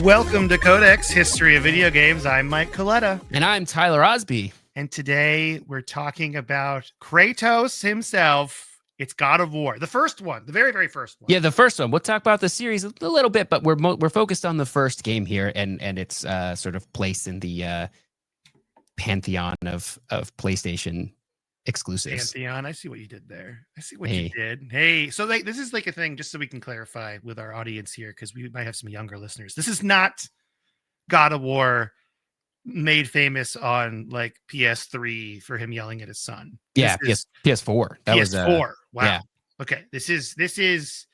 Welcome to Codex, History of Video Games. I'm Mike Coletta. And I'm Tyler Osby. And today we're talking about Kratos himself. It's God of War. The first one. The very, very first one. Yeah, the first one. We'll talk about the series a little bit, but we're focused on the first game here and its sort of place in the pantheon of PlayStation exclusives. Pantheon. I see what you did there. I see what you did. Hey, so this is like a thing, just so we can clarify with our audience here, because we might have some younger listeners. This is not God of War made famous on like PS3 for him yelling at his son. Yeah, PS4. That PS4. Wow. Yeah. Okay. This is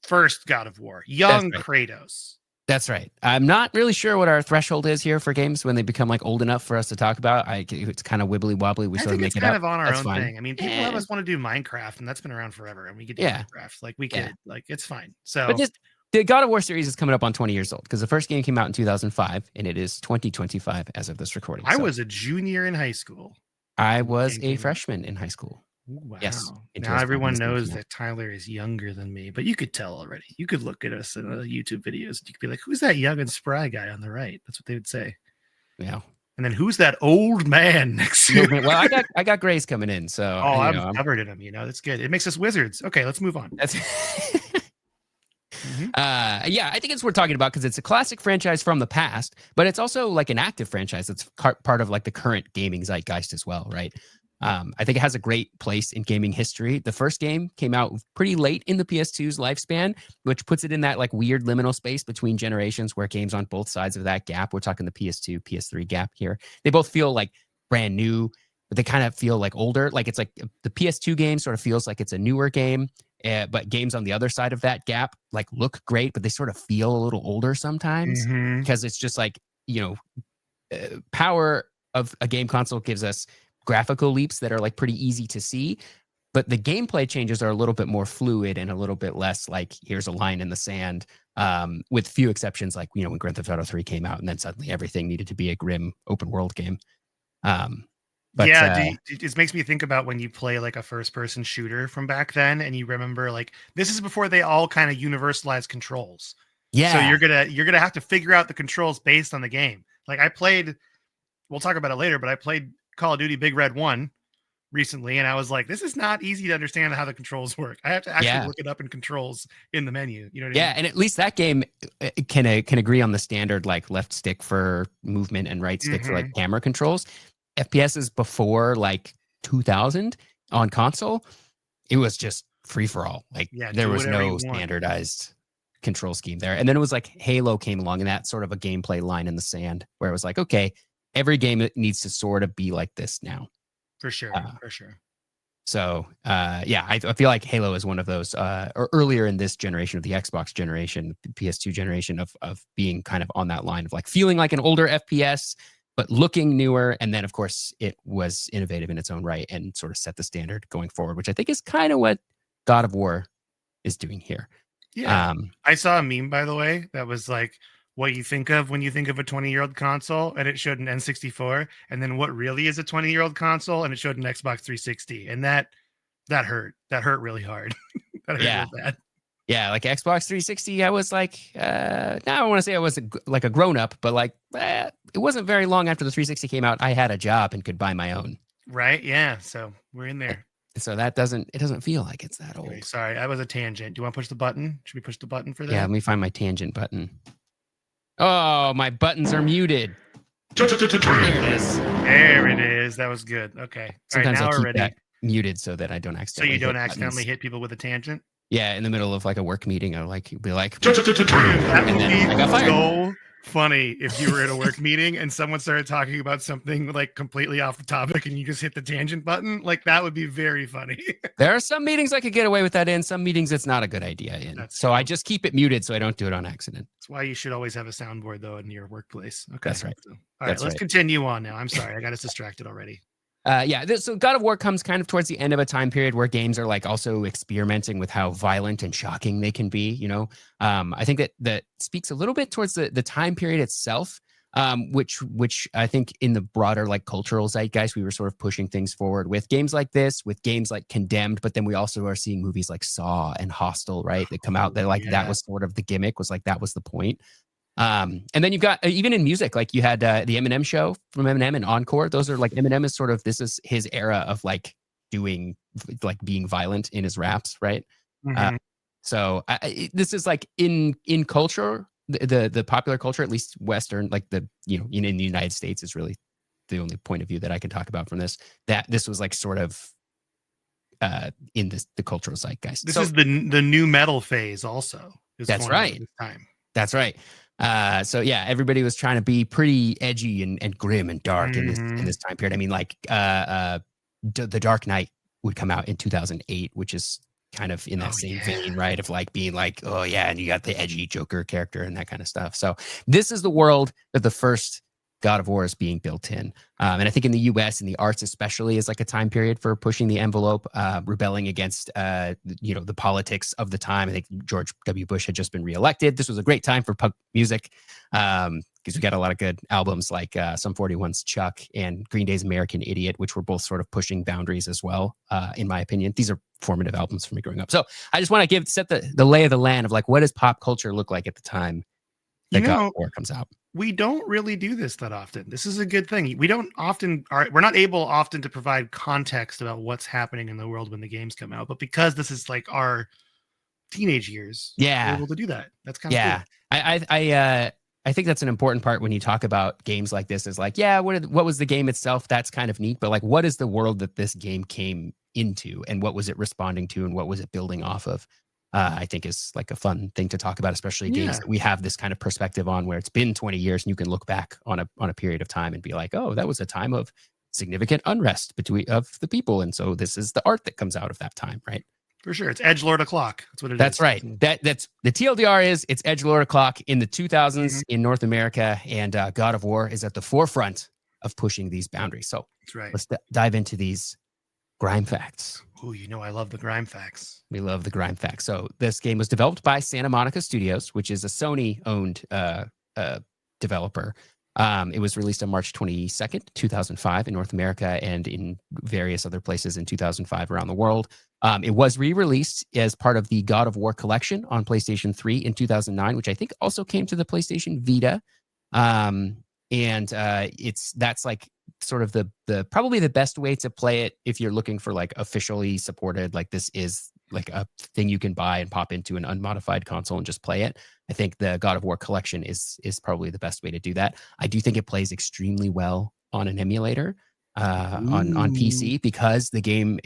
first God of War. Young Kratos. That's right. I'm not really sure what our threshold is here for games when they become like old enough for us to talk about. It's kind of wibbly wobbly. We sort of make it up. It's kind of on our own thing. I mean, people of us want to do Minecraft, and that's been around forever. And we could do Minecraft. Like we could, like it's fine. So, but the God of War series is coming up on 20 years old because the first game came out in 2005, and it is 2025 as of this recording. I was a junior in high school. I was a freshman in high school. Wow. Yes. Now everyone knows that Tyler is younger than me, but you could tell already. You could look at us in YouTube videos. You could be like, who's that young and spry guy on the right? That's what they would say. Yeah. And then who's that old man next to you? Well, I got grays coming in, so I'm covered in them. That's good. It makes us wizards. Okay, let's move on. That's yeah, I think it's worth talking about because it's a classic franchise from the past, but it's also like an active franchise that's part of like the current gaming zeitgeist as well, right? I think it has a great place in gaming history. The first game came out pretty late in the PS2's lifespan, which puts it in that like weird liminal space between generations where games on both sides of that gap, we're talking the PS2, PS3 gap here, they both feel like brand new, but they kind of feel like older. Like it's like the PS2 game sort of feels like it's a newer game, but games on the other side of that gap like look great, but they sort of feel a little older sometimes because it's just like, power of a game console gives us graphical leaps that are like pretty easy to see, but the gameplay changes are a little bit more fluid and a little bit less like here's a line in the sand, with few exceptions, like when Grand Theft Auto 3 came out and then suddenly everything needed to be a grim open world game. It makes me think about when you play like a first person shooter from back then and you remember like this is before they all kind of universalized controls. Yeah, so you're gonna have to figure out the controls based on the game. Like we'll talk about it later, but I played Call of Duty Big Red 1 recently, and I was like, this is not easy to understand how the controls work. I have to actually look it up in controls in the menu. You know what I mean? And at least that game can agree on the standard like left stick for movement and right stick for like camera controls. FPSs before like 2000 on console, it was just free for all. Like there was no standardized control scheme there. And then it was like Halo came along and that sort of a gameplay line in the sand where it was like, okay, every game needs to sort of be like this now. For sure. So, I feel like Halo is one of those, or earlier in this generation of the Xbox generation, the PS2 generation of being kind of on that line of like feeling like an older FPS, but looking newer. And then, of course, it was innovative in its own right and sort of set the standard going forward, which I think is kind of what God of War is doing here. Yeah. I saw a meme, by the way, that was like, what you think of when you think of a 20-year-old console, and it showed an N64, and then what really is a 20-year-old console, and it showed an Xbox 360, and that hurt. That hurt really hard. That hurt real bad. Yeah, like Xbox 360, I was like, now I want to say I was like a grown-up, but like, it wasn't very long after the 360 came out, I had a job and could buy my own. Right, yeah, so we're in there. So it doesn't feel like it's that old. Anyway, sorry, that was a tangent. Do you want to push the button? Should we push the button for that? Yeah, let me find my tangent button. Oh, my buttons are muted. There it is. That was good. Okay. Sometimes I keep that muted so that I don't accidentally. So you don't accidentally hit people with a tangent? Yeah, in the middle of like a work meeting, I'll like be like, that would be so funny if you were at a work meeting and someone started talking about something like completely off the topic and you just hit the tangent button. Like that would be very funny. There are some meetings I could get away with that in. Some meetings it's not a good idea in. So I just keep it muted so I don't do it on accident. That's why you should always have a soundboard though in your workplace. Okay, that's right. So, all right, let's continue on now. I'm sorry, I got us distracted already. So God of War comes kind of towards the end of a time period where games are like also experimenting with how violent and shocking they can be. I think that speaks a little bit towards the time period itself, which I think in the broader like cultural zeitgeist, we were sort of pushing things forward with games like this, with games like Condemned, but then we also are seeing movies like Saw and Hostel, right? That come out that like that was sort of the gimmick, was like that was the point. And then you've got even in music, like you had the Eminem show from Eminem and Encore. Those are like Eminem is sort of this is his era of like doing like being violent in his raps, right? Uh, Mhm. so this is like in culture, the popular culture, at least Western, like the in the United States is really the only point of view that I can talk about from this. That this was like sort of in the cultural zeitgeist. This So is the new metal phase also is that's formed at right. this time. That's right. So yeah, everybody was trying to be pretty edgy and grim and dark in Mhm. this time period. I mean, like the Dark Knight would come out in 2008, which is kind of in that Oh, same yeah. vein, right? Of like being like, oh yeah, and you got the edgy Joker character and that kind of stuff. So this is the world that the first God of War is being built in. And I think in the US and the arts especially is like a time period for pushing the envelope, rebelling against the politics of the time. I think George W. Bush had just been reelected. This was a great time for punk music because we got a lot of good albums like Sum 41's Chuck and Green Day's American Idiot, which were both sort of pushing boundaries as well, in my opinion. These are formative albums for me growing up. So I just want to set the lay of the land of like, what does pop culture look like at the time You that God of know, War comes out? we don't really do this that often. This is a good thing. We don't often we're not able often to provide context about what's happening in the world when the games come out, but because this is like our teenage years, we're Yeah. able to do that. That's kind of Yeah, cool. I think that's an important part when you talk about games like this. Is like, yeah, what was the game itself? That's kind of neat, but like, what is the world that this game came into, and what was it responding to, and what was it building off of? I think is like a fun thing to talk about, especially games Yeah, that we have this kind of perspective on, where it's been 20 years and you can look back on a period of time and be like, oh, that was a time of significant unrest between of the people, and so this is the art that comes out of that time, right? for sure. It's Edgelord o'clock. That's what it That's is. right. That's the TLDR is it's edgelord o'clock in the 2000s Mhm. in North America, and God of War is at the forefront of pushing these boundaries. So That's right. let's dive into these grime facts. Oh, I love the grime facts. We love the grime facts. So this game was developed by Santa Monica Studios, which is a Sony-owned developer. It was released on March 22nd, 2005 in North America and in various other places in 2005 around the world. It was re-released as part of the God of War collection on PlayStation 3 in 2009, which I think also came to the PlayStation Vita. And that's like sort of the probably the best way to play it if you're looking for like officially supported, like this is like a thing you can buy and pop into an unmodified console and just play it. I think the God of War collection is probably the best way to do that. I do think it plays extremely well on an emulator on Ooh. PC because the game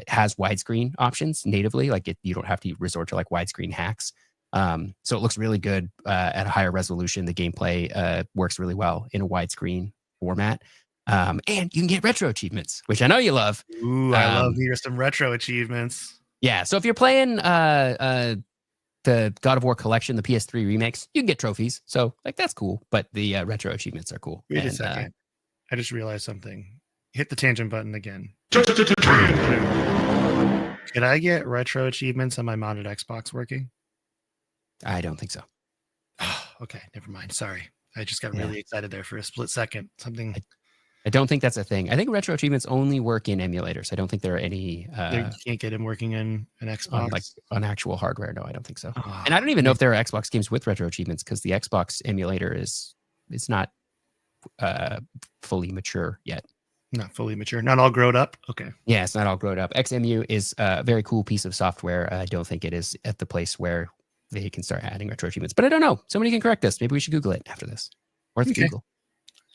has widescreen options natively. Like you don't have to resort to like widescreen hacks. So it looks really good at a higher resolution. The gameplay works really well in a widescreen format. And you can get retro achievements, which I know you love. Ooh, I love Um, to hear some retro achievements. yeah, so if you're playing the God of War collection, the PS3 remakes, you can get trophies. So like that's cool, but the retro achievements are cool. Wait a And second. I just realized something. Hit the tangent button again. Could I get retro achievements on my modded Xbox working? I don't think so. Okay, never mind. Sorry. I just got Yeah, really excited there for a split second. Something I don't think that's a thing. I think retro achievements only work in emulators. I don't think there are any you can't get him working in an on like Xbox. on actual hardware. No, I don't think so. And I Ah, don't even know if there are Xbox games with retro achievements because the Xbox emulator is it's not fully mature yet. not fully mature, not all grown up. Okay. Yeah, it's not all grown up. XMU is a very cool piece of software. I don't think it is at the place where they can start adding retro achievements, but I don't know. Somebody can correct us. Maybe we should Google it after this. Worth Okay. Google.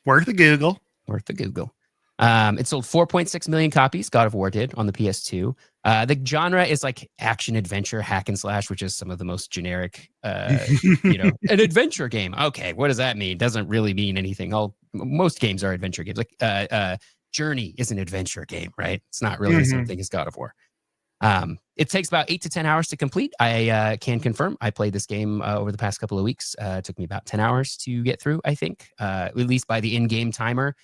Worth a Google. Worth the Google. It sold 4.6 million copies. God of War did on the PS2. The genre is like action adventure hack and slash, which is some of the most generic, an adventure game. Okay, what does that mean? Doesn't really mean anything. Most games are adventure games. Like Journey is an adventure game, right? It's not really the same thing as God of War. It takes about 8 to 10 hours to complete. I can confirm. I played this game over the past couple of weeks. It took me about 10 hours to get through, I think, at least by the in-game timer.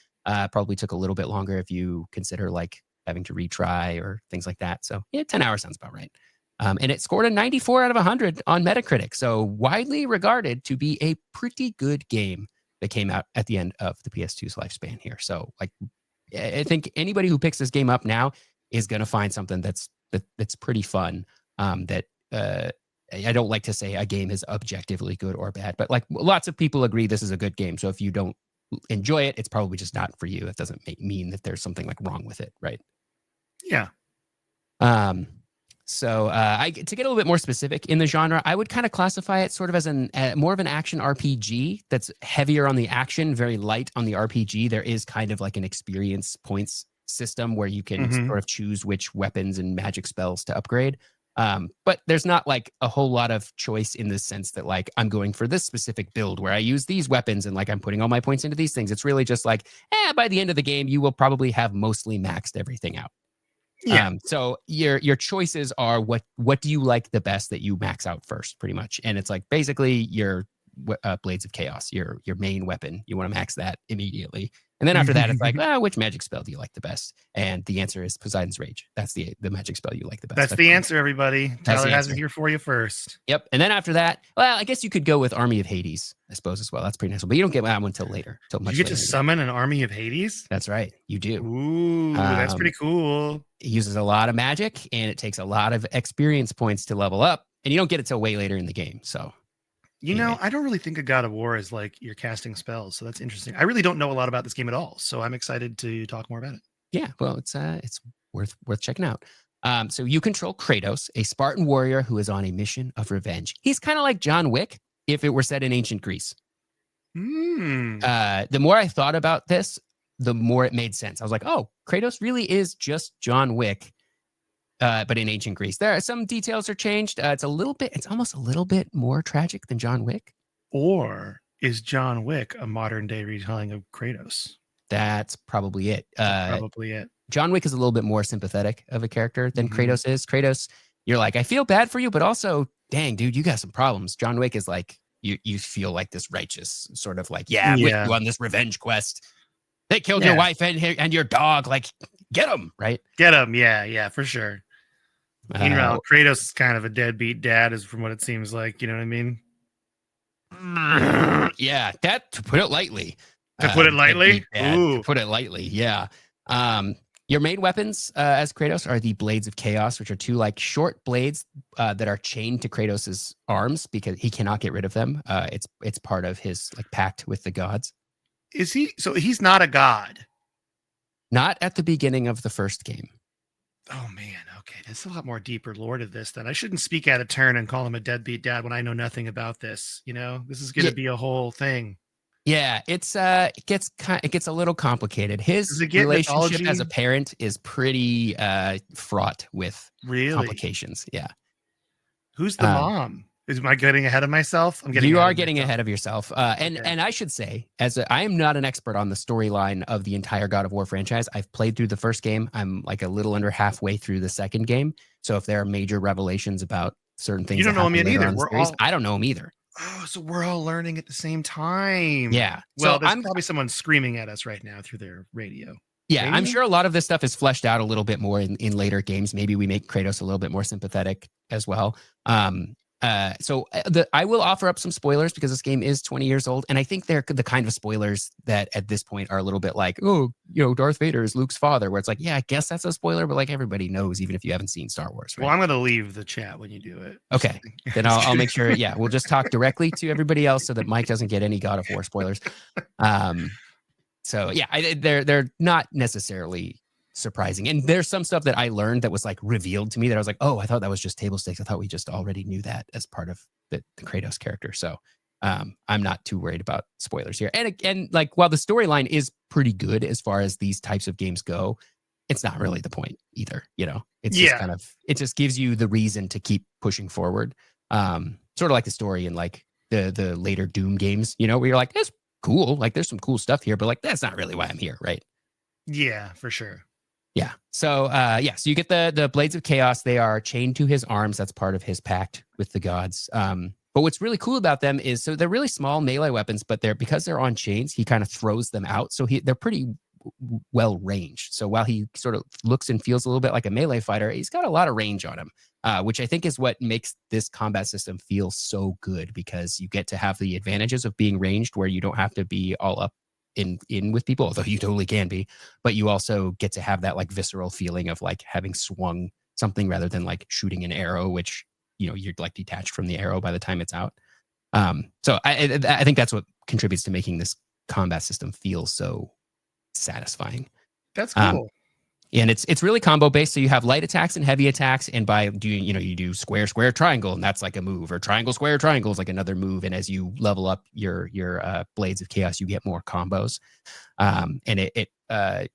Probably took a little bit longer if you consider like having to retry or things like that. So yeah, 10 hours sounds about right. And it scored a 94 out of 100 on Metacritic. So widely regarded to be a pretty good game that came out at the end of the PS2's lifespan here. So like, I think anybody who picks this game up now is going to find something that's pretty fun. That I don't like to say a game is objectively good or bad, but like lots of people agree this is a good game. So if you don't enjoy it, it's probably just not for you. It doesn't mean that there's something like wrong with it, right? Yeah. So to get a little bit more specific in the genre, I would kind of classify it sort of as more of an action RPG that's heavier on the action, very light on the RPG. There is kind of like an experience points system where you can sort of choose which weapons and magic spells to upgrade. But there's not like a whole lot of choice in the sense that like I'm going for this specific build where I use these weapons and like I'm putting all my points into these things. It's really just like, by the end of the game, you will probably have mostly maxed everything out. Yeah. So your choices are what do you like the best that you max out first, pretty much, and it's like basically your Blades of Chaos, your main weapon. You want to max that immediately, and then after that, it's like, which magic spell do you like the best? And the answer is Poseidon's Rage. That's the magic spell you like the best. That's the answer, everybody. Tyler has it here for you first. Yep. And then after that, well, I guess you could go with Army of Hades, I suppose, as well. That's pretty nice, but you don't get that one until later. You get to summon an Army of Hades? That's right. You do. Ooh, that's pretty cool. It uses a lot of magic, and it takes a lot of experience points to level up, and you don't get it till way later in the game. So, know, I don't really think of God of War as like you're casting spells. So that's interesting. I really don't know a lot about this game at all. So I'm excited to talk more about it. Yeah, well, it's worth checking out. So you control Kratos, a Spartan warrior who is on a mission of revenge. He's kind of like John Wick if it were set in ancient Greece. The more I thought about this, the more it made sense. I was like, oh, Kratos really is just John Wick, but in ancient Greece. There are some details are changed. It's almost a little bit more tragic than John Wick. Or is John Wick a modern day retelling of Kratos? That's probably it. Probably it. John Wick is a little bit more sympathetic of a character than Kratos is. Kratos, you're like, I feel bad for you, but also, dang, dude, you got some problems. John Wick is like, you feel like this righteous sort of like, I'm with you on this revenge quest. They killed your wife and your dog. Like, get them, right? Get them. Yeah, for sure. Meanwhile, Kratos is kind of a deadbeat dad, is from what it seems like. You know what I mean? Yeah, that to put it lightly. To put it lightly? To put it lightly, yeah. Your main weapons as Kratos are the Blades of Chaos, which are two like short blades that are chained to Kratos's arms because he cannot get rid of them. It's part of his like pact with the gods. Is he? So he's not a god? Not at the beginning of the first game. Oh man, okay. There's a lot more deeper lore to this. Then I shouldn't speak out of turn and call him a deadbeat dad when I know nothing about this. You know, this is going to be a whole thing. Yeah, it gets a little complicated. His relationship as a parent is pretty fraught with complications. Yeah. Who's the mom? Am I getting ahead of myself? You are getting ahead of yourself. And I should say, I am not an expert on the storyline of the entire God of War franchise. I've played through the first game. I'm like a little under halfway through the second game. So if there are major revelations about certain things, you don't know him yet either. I don't know him either. Oh, so we're all learning at the same time. Yeah. Well, so there's probably someone screaming at us right now through their radio. Yeah, maybe? I'm sure a lot of this stuff is fleshed out a little bit more in later games. Maybe we make Kratos a little bit more sympathetic as well. I will offer up some spoilers because this game is 20 years old, and I think they're the kind of spoilers that at this point are a little bit like, oh, Darth Vader is Luke's father, where it's like, yeah, I guess that's a spoiler, but like everybody knows, even if you haven't seen Star Wars. Right? Well, I'm going to leave the chat when you do it. Okay, then I'll make sure. Yeah, we'll just talk directly to everybody else so that Mike doesn't get any God of War spoilers. So yeah, they're not necessarily surprising. And there's some stuff that I learned that was like revealed to me that I was like, oh, I thought that was just table stakes. I thought we just already knew that as part of the Kratos character. So I'm not too worried about spoilers here. And again, like while the storyline is pretty good as far as these types of games go, it's not really the point either. It's just kind of, it just gives you the reason to keep pushing forward. Sort of like the story in like the later Doom games, where you're like, that's cool. Like there's some cool stuff here, but like, that's not really why I'm here. Right. Yeah, for sure. Yeah. So, so you get the Blades of Chaos. They are chained to his arms. That's part of his pact with the gods. But what's really cool about them is, so they're really small melee weapons, but because they're on chains, he kind of throws them out. So they're pretty well ranged. So while he sort of looks and feels a little bit like a melee fighter, he's got a lot of range on him, which I think is what makes this combat system feel so good, because you get to have the advantages of being ranged where you don't have to be all up in with people, although you totally can be, but you also get to have that like visceral feeling of like having swung something rather than like shooting an arrow, which you're like detached from the arrow by the time it's out. So I think that's what contributes to making this combat system feel so satisfying. That's cool. And it's really combo based. So you have light attacks and heavy attacks, and by doing, you do square, square, triangle, and that's like a move, or triangle, square, triangle is like another move. And as you level up your blades of chaos, you get more combos. And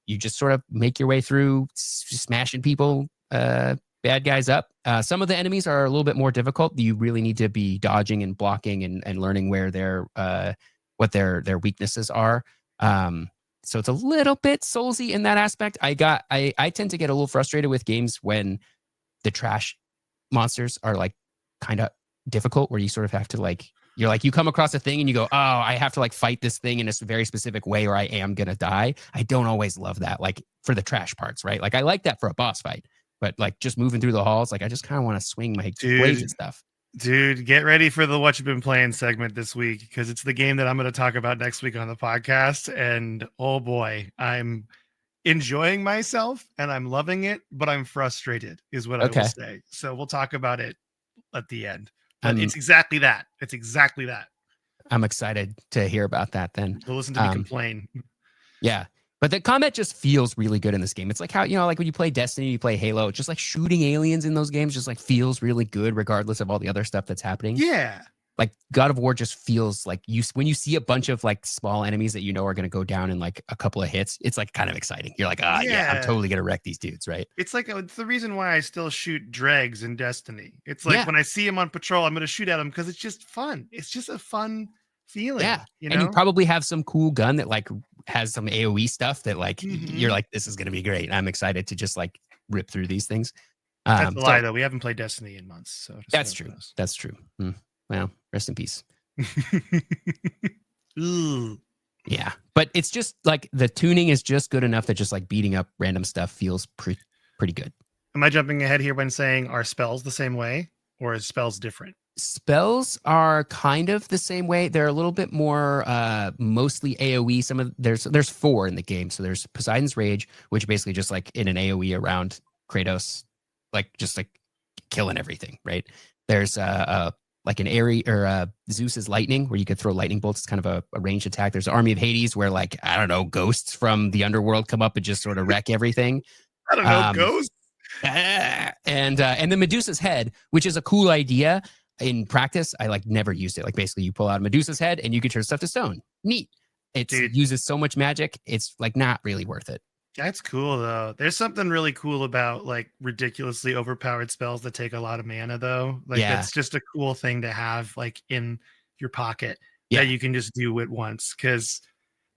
you just sort of make your way through smashing people, bad guys up. Some of the enemies are a little bit more difficult. You really need to be dodging and blocking and learning where what their weaknesses are. So it's a little bit soulsy in that aspect. I tend to get a little frustrated with games when the trash monsters are like kind of difficult, where you sort of have to you come across a thing and you go, oh, I have to like fight this thing in a very specific way or I am going to die. I don't always love that, like for the trash parts, right? Like I like that for a boss fight, but like just moving through the halls, like I just kind of want to swing my blades and stuff. Dude, get ready for the What You've Been Playing segment this week, because it's the game that I'm going to talk about next week on the podcast. And oh boy, I'm enjoying myself and I'm loving it, but I'm frustrated is what I will say. So we'll talk about it at the end. But it's exactly that. It's exactly that. I'm excited to hear about that then. You'll listen to me complain. Yeah. But the combat just feels really good in this game. It's like how, like when you play Destiny, you play Halo, just like shooting aliens in those games just like feels really good regardless of all the other stuff that's happening. Yeah. Like God of War just feels like when you see a bunch of like small enemies that are going to go down in like a couple of hits, it's like kind of exciting. You're like, yeah, I'm totally going to wreck these dudes, right? It's like it's the reason why I still shoot dregs in Destiny. It's like when I see him on patrol, I'm going to shoot at him because it's just fun. It's just a fun feeling. Yeah. And you probably have some cool gun that like has some AoE stuff that like you're like, this is going to be great. I'm excited to just like rip through these things. That's a lie though. We haven't played Destiny in months. So that's true. That's true. Well, rest in peace. Yeah. But it's just like the tuning is just good enough that just like beating up random stuff feels pretty good. Am I jumping ahead here when saying are spells the same way or is spells different? Spells are kind of the same way. They're a little bit more mostly AoE. There's 4 in the game. So there's Poseidon's Rage, which basically just like in an AoE around Kratos, like just like killing everything, right? There's like an Ares or Zeus's Lightning, where you could throw lightning bolts. It's kind of a ranged attack. There's Army of Hades, where like, I don't know, ghosts from the underworld come up and just sort of wreck everything. I don't know, ghosts. And then Medusa's Head, which is a cool idea. In practice, I like never used it. Like basically you pull out Medusa's head and you can turn stuff to stone. Neat. It uses so much magic. It's like not really worth it. That's cool though. There's something really cool about like ridiculously overpowered spells that take a lot of mana though. Like that's just a cool thing to have like in your pocket that you can just do it once. Cause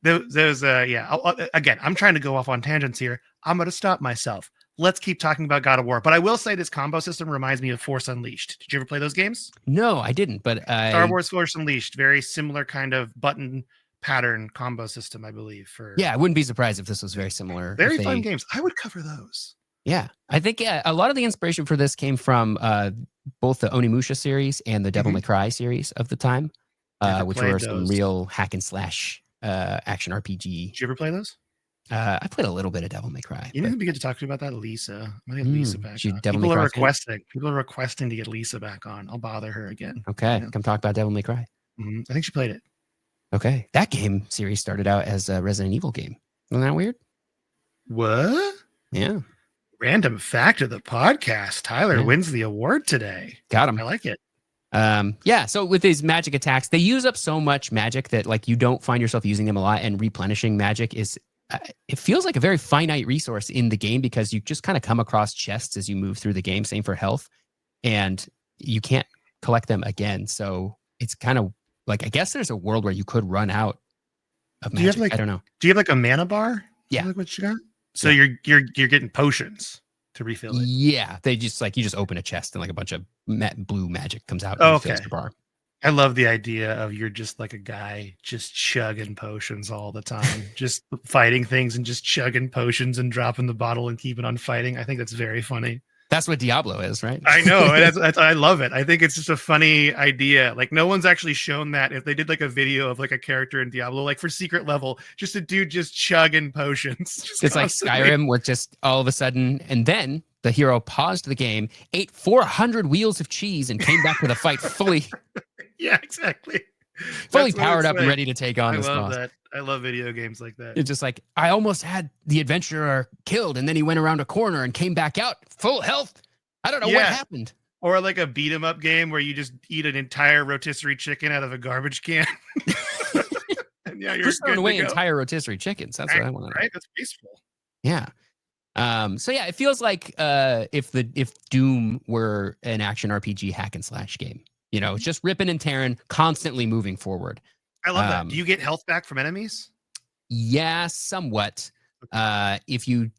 there's again, I'm trying to go off on tangents here. I'm going to stop myself. Let's keep talking about God of War. But I will say this combo system reminds me of Force Unleashed. Did you ever play those games? No, I didn't. But Star Wars Force Unleashed, very similar kind of button pattern combo system, I believe. I wouldn't be surprised if this was very similar. Very fun games. I would cover those. Yeah, I think a lot of the inspiration for this came from both the Onimusha series and the Devil May Cry series of the time, which were some real hack and slash action RPG. Did you ever play those? I played a little bit of Devil May Cry. You know who'd be good to talk to about that? Lisa. I might get Lisa back on. People are requesting to get Lisa back on. I'll bother her again. Okay, come talk about Devil May Cry. I think she played it. Okay, that game series started out as a Resident Evil game. Isn't that weird? What? Yeah. Random fact of the podcast. Tyler wins the award today. Got him. I like it. So with these magic attacks, they use up so much magic that like you don't find yourself using them a lot, and replenishing magic is it feels like a very finite resource in the game because you just kind of come across chests as you move through the game. Same for health, and you can't collect them again. So it's kind of like, I guess there's a world where you could run out of magic. I don't know. Do you have like a mana bar? Yeah. Like what you got? So you're getting potions to refill it. Yeah, they just like, you just open a chest and like a bunch of blue magic comes out and fills the bar. I love the idea of you're just like a guy just chugging potions all the time, just fighting things and just chugging potions and dropping the bottle and keeping on fighting. I think that's very funny. That's what Diablo is, right? I know. That's, I love it. I think it's just a funny idea. Like no one's actually shown that. If they did like a video of like a character in Diablo, like for secret level, just a dude just chugging potions. It's constantly. Like Skyrim with just all of a sudden, and then the hero paused the game, ate 400 wheels of cheese, and came back with a fight fully Yeah, exactly. powered up and ready to take on I this love boss. that. I love video games like that. It's just like, I almost had the adventurer killed, and then he went around a corner and came back out full health. I don't know what happened. Or like a beat 'em up game where you just eat an entire rotisserie chicken out of a garbage can. And yeah, you're just throwing away go. entire rotisserie chickens. That's what I want. Right? That's peaceful. Yeah. So yeah, it feels like if Doom were an action RPG hack and slash game, you know, it's just ripping and tearing, constantly moving forward. I love that. Do you get health back from enemies? Yeah, somewhat. If you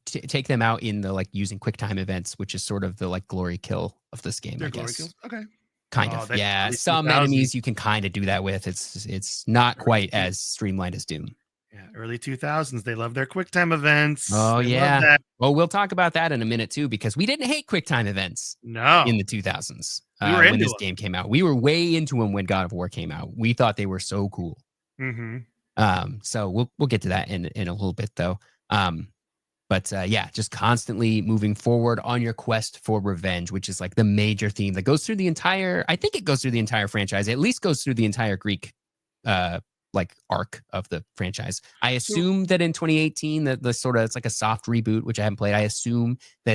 take them out in the like using quick time events, which is sort of the like glory kill of this game, I guess. Kills? Okay. Kind of. Yeah. Some enemies you can kind of do that with. It's not quite as streamlined as Doom. Yeah, early 2000s. They love their QuickTime events. Oh, yeah. Well, we'll talk about that in a minute, too, because we didn't hate QuickTime events in the 2000s when this game came out. We were way into them when God of War came out. We thought they were so cool. Mm-hmm. So we'll get to that in a little bit, though. But yeah, just constantly moving forward on your quest for revenge, which is like the major theme that goes through the entire, I think it goes through the entire franchise, at least goes through the entire Greek like arc of the franchise. I assume that in 2018 that the sort of it's like a soft reboot, which I haven't played. I assume that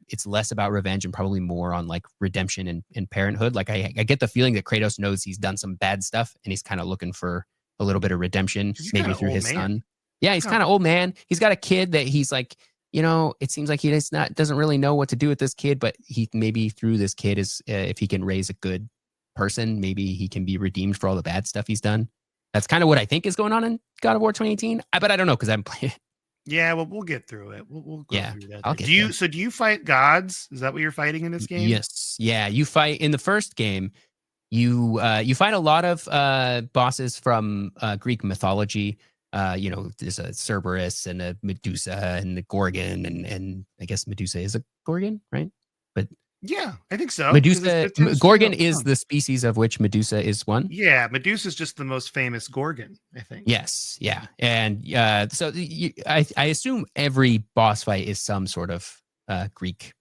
it's less about revenge and probably more on like redemption and parenthood. Like I get the feeling that Kratos knows he's done some bad stuff and he's kind of looking for a little bit of redemption, maybe through his son. Yeah, he's kind of old man. He's got a kid that he's like, you know, it seems like he doesn't really know what to do with this kid, but he maybe through this kid is if he can raise a good person, maybe he can be redeemed for all the bad stuff he's done. That's kind of what I think is going on in God of War 2018. But I don't know because I haven't played it. Yeah, well, we'll get through it. We'll go through that. Do you fight gods? Is that what you're fighting in this game? Yes. Yeah, you fight in the first game. You fight a lot of bosses from Greek mythology. You know, there's a Cerberus and a Medusa and the Gorgon, and I guess Medusa is a Gorgon, right? But yeah, I think so. Medusa, Gorgon is the species of which Medusa is one. Yeah, Medusa is just the most famous Gorgon, I think. Yes, yeah, and so I assume every boss fight is some sort of Greek.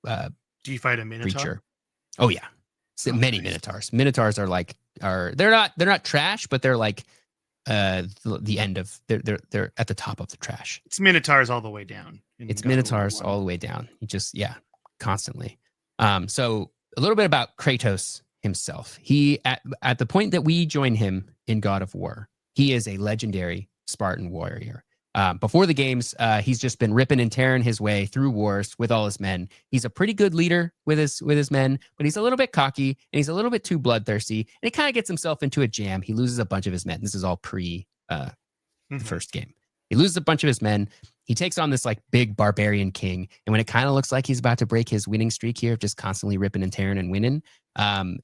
Do you fight a Minotaur? Creature. Oh yeah, so many Minotaurs. Minotaurs are they're not trash, but they're like the end of they're at the top of the trash. It's Minotaurs all the way down. It's Minotaurs all the way down. You just constantly. So a little bit about Kratos himself. He at the point that we join him in God of War, he is a legendary Spartan warrior. Before the games, he's just been ripping and tearing his way through wars with all his men. He's a pretty good leader with his men, but he's a little bit cocky and he's a little bit too bloodthirsty. And he kind of gets himself into a jam. He loses a bunch of his men. This is all pre the first game. He loses a bunch of his men. He takes on this like big barbarian king. And when it kind of looks like he's about to break his winning streak here of just constantly ripping and tearing and winning,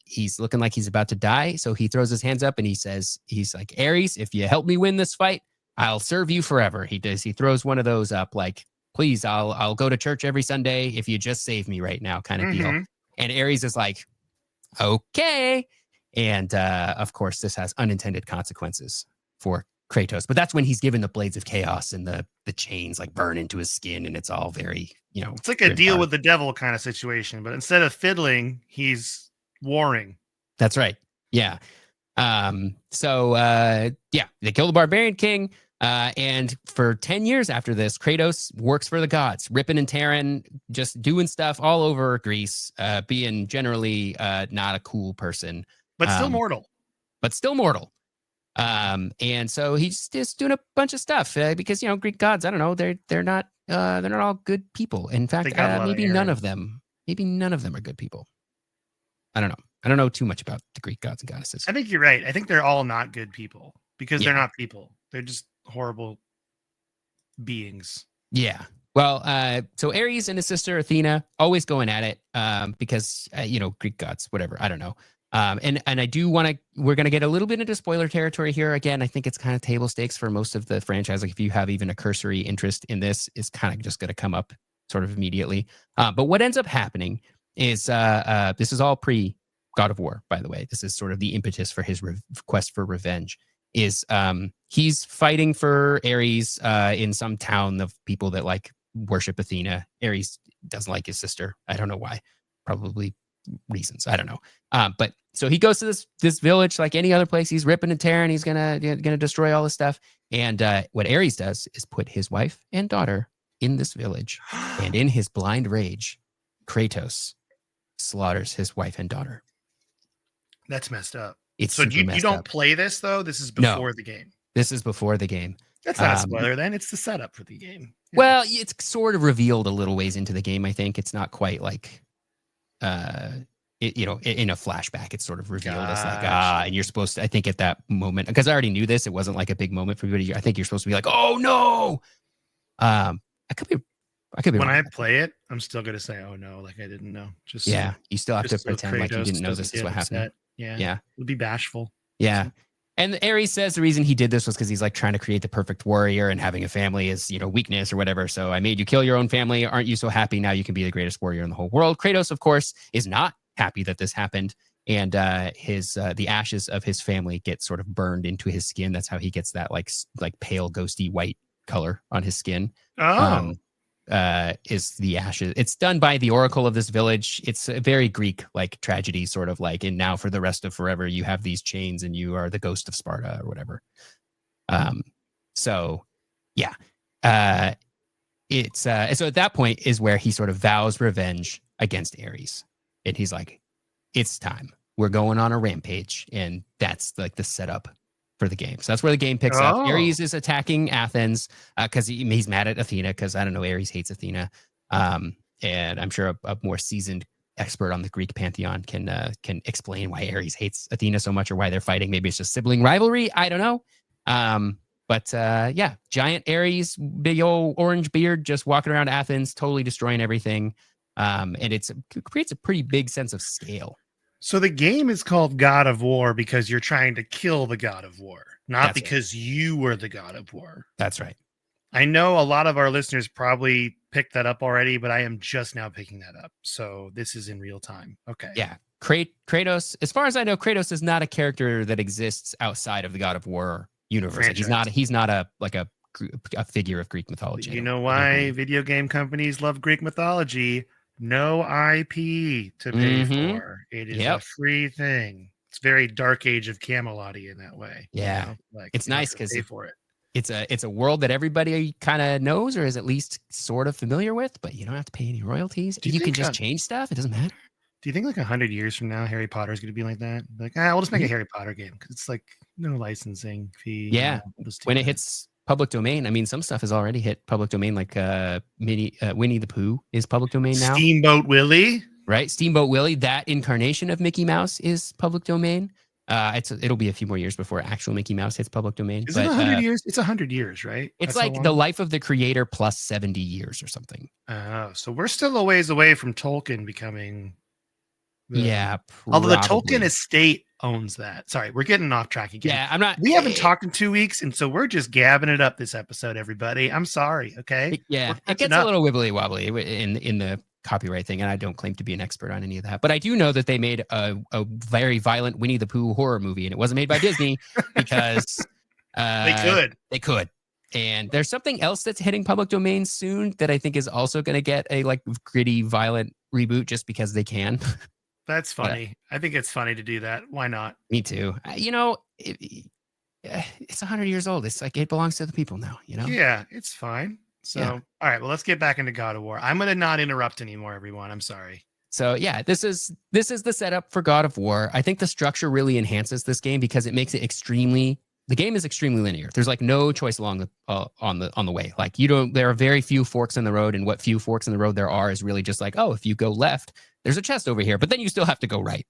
he's looking like he's about to die. So he throws his hands up and he says, he's like, Ares, if you help me win this fight, I'll serve you forever. He throws one of those up like, please, I'll go to church every Sunday if you just save me right now kind of deal. And Ares is like, okay. And of course, this has unintended consequences for Kratos. But that's when he's given the blades of chaos and the chains like burn into his skin. And it's all very, it's like a deal with the devil kind of situation. But instead of fiddling, he's warring. That's right. Yeah. So they kill the barbarian king. And for 10 years after this, Kratos works for the gods, ripping and tearing, just doing stuff all over Greece, being generally not a cool person. But still mortal. And so he's just doing a bunch of stuff because, Greek gods, I don't know, they're not all good people. In fact, maybe none of them are good people. I don't know. I don't know too much about the Greek gods and goddesses. I think you're right. I think they're all not good people because they're not people. They're just horrible beings. Yeah. Well, so Ares and his sister Athena always going at it because, Greek gods, whatever. I don't know. And I do we're going to get a little bit into spoiler territory here. Again, I think it's kind of table stakes for most of the franchise. Like if you have even a cursory interest in this, it's kind of just going to come up sort of immediately. But what ends up happening is this is all pre God of War, by the way. This is sort of the impetus for his quest for revenge. Is he's fighting for Ares in some town of people that like worship Athena. Ares doesn't like his sister. I don't know why. Probably reasons. I don't know. But so he goes to this village like any other place. He's ripping and tearing. He's gonna destroy all this stuff. And what Ares does is put his wife and daughter in this village. And in his blind rage, Kratos slaughters his wife and daughter. That's messed up. It's so you don't up. play this though? This is before the game. This is before the game. That's not a spoiler then. It's the setup for the game. Yeah. Well, it's sort of revealed a little ways into the game, I think. It's not quite like in a flashback, it's sort of revealed as like, and you're supposed to, I think at that moment, because I already knew this, it wasn't like a big moment for everybody. I think you're supposed to be like, oh no. I could be when wrong. I play it, I'm still gonna say, oh no, like I didn't know. Just you still have to pretend like you didn't know this is what happened. Yeah. Would be bashful. Yeah. And Ares says the reason he did this was because he's like trying to create the perfect warrior, and having a family is, weakness or whatever. So I made you kill your own family. Aren't you so happy? Now you can be the greatest warrior in the whole world. Kratos, of course, is not happy that this happened. And the ashes of his family get sort of burned into his skin. That's how he gets that like pale, ghosty white color on his skin. Is the ashes. It's done by the oracle of this village. It's a very Greek like tragedy, sort of like, and now for the rest of forever you have these chains and you are the ghost of Sparta or whatever. So at that point is where he sort of vows revenge against Ares, and he's like, it's time, we're going on a rampage. And that's like the setup for the game. So that's where the game picks up. Ares is attacking Athens because he's mad at Athena, because I don't know, Ares hates Athena. And I'm sure a more seasoned expert on the Greek pantheon can explain why Ares hates Athena so much, or why they're fighting. Maybe it's just sibling rivalry. I don't know. But giant Ares, big old orange beard, just walking around Athens, totally destroying everything. And it creates a pretty big sense of scale. So the game is called God of War because you're trying to kill the God of War, not because you were the God of War. That's right. I know a lot of our listeners probably picked that up already, but I am just now picking that up. So this is in real time. Okay. Yeah. Kratos, as far as I know, Kratos is not a character that exists outside of the God of War universe. Like he's not a figure of Greek mythology. You know why video game companies love Greek mythology? No IP to pay for. It is a free thing. It's very Dark Age of Camelot-y in that way. Yeah. Like, it's nice because for it. It's a world that everybody kind of knows, or is at least sort of familiar with, but you don't have to pay any royalties. You can just change stuff. It doesn't matter. Do you think like 100 years from now, Harry Potter is going to be like that? Like, we'll just make a Harry Potter game because it's like no licensing fee. Yeah. When it hits public domain, I mean, some stuff has already hit public domain, like Winnie the Pooh is public domain now. Steamboat Willie, right? Steamboat Willie, that incarnation of Mickey Mouse is public domain. It'll be a few more years before actual Mickey Mouse hits public domain. Is it 100 years? It's 100 years, right? It's That's like the life of the creator plus 70 years or something. So we're still a ways away from Tolkien becoming. Although the Tolkien estate owns that. Sorry, we're getting off track again. Yeah, I'm not. We haven't talked in 2 weeks, and so we're just gabbing it up this episode, everybody. I'm sorry. Okay. It gets a little wibbly wobbly in the copyright thing, and I don't claim to be an expert on any of that, but I do know that they made a very violent Winnie the Pooh horror movie, and it wasn't made by Disney because they could. And there's something else that's hitting public domain soon that I think is also going to get a like gritty, violent reboot just because they can. That's funny. I think it's funny to do that. Why not? Me too. It's 100 years old. It's like it belongs to the people now, Yeah, it's fine. So, all right, well, let's get back into God of War. I'm going to not interrupt anymore, everyone. I'm sorry. So, this is the setup for God of War. I think the structure really enhances this game because it makes it the game is extremely linear. There's like no choice along on the way. Like there are very few forks in the road, and what few forks in the road there are is really just like, oh, if you go left, there's a chest over here, but then you still have to go right.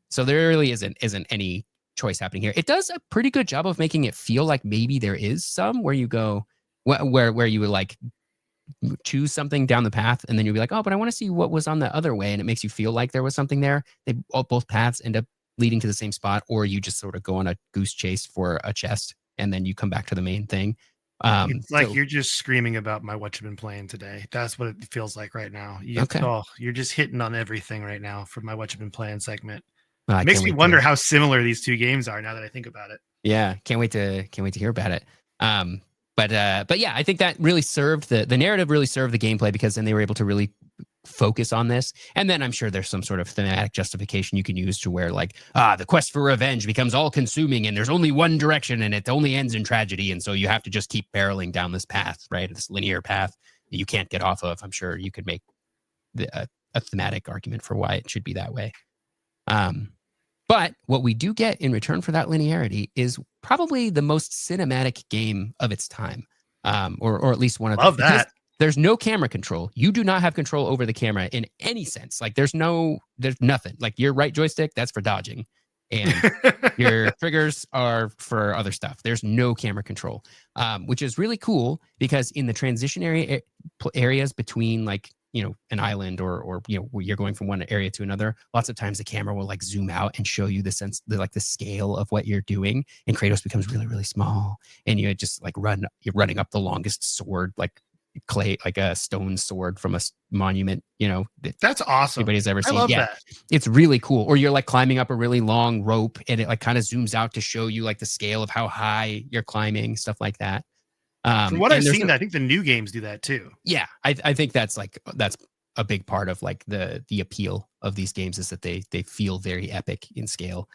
So there really isn't any choice happening here. It does a pretty good job of making it feel like maybe there is some where you go, where you would like choose something down the path, and then you'll be like, oh, but I want to see what was on the other way, and it makes you feel like there was something there. Both paths end up leading to the same spot, or you just sort of go on a goose chase for a chest, and then you come back to the main thing. It's like you're just screaming about what you've been playing today. That's what it feels like right now. You're just hitting on everything right now for what you've been playing segment. It makes me wonder how similar these two games are now that I think about it. Yeah, can't wait to hear about it. But yeah, I think that really served the narrative really served the gameplay, because then they were able to really focus on this. And then I'm sure there's some sort of thematic justification you can use to where like, the quest for revenge becomes all consuming and there's only one direction and it only ends in tragedy. And so you have to just keep barreling down this path, right? This linear path that you can't get off of. I'm sure you could make a thematic argument for why it should be that way. But what we do get in return for that linearity is probably the most cinematic game of its time, or at least one of Love that. There's no camera control. You do not have control over the camera in any sense. Like there's nothing. Like your right joystick, that's for dodging, and your triggers are for other stuff. There's no camera control, which is really cool because in the transition areas between like, an island or where you're going from one area to another, lots of times the camera will like zoom out and show you the scale of what you're doing. And Kratos becomes really, really small. And you just like you're running up the longest sword, like clay, like a stone sword from a monument, that's awesome. Anybody's ever seen. I love that. It's really cool. Or you're like climbing up a really long rope and it like kind of zooms out to show you like the scale of how high you're climbing, stuff like that. From what I've seen, I think the new games do that too. Yeah, I think that's a big part of like the appeal of these games is that they feel very epic in scale,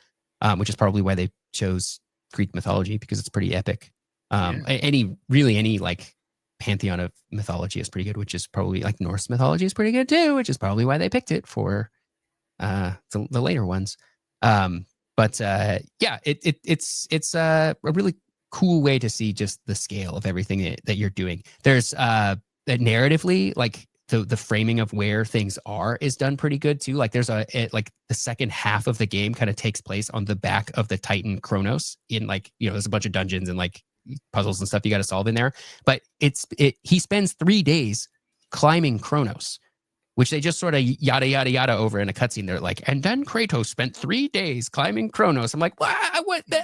which is probably why they chose Greek mythology, because it's pretty epic. Any like pantheon of mythology is pretty good, which is probably like Norse mythology is pretty good too, which is probably why they picked it for the later ones. It's a really cool way to see just the scale of everything that you're doing. There's narratively, like the framing of where things are is done pretty good too. Like there's like the second half of the game kind of takes place on the back of the Titan Kronos in like, there's a bunch of dungeons and like puzzles and stuff you got to solve in there. But he spends 3 days climbing Kronos, which they just sort of yada, yada, yada over in a cutscene. They're like, and then Kratos spent 3 days climbing Kronos. I'm like, well, I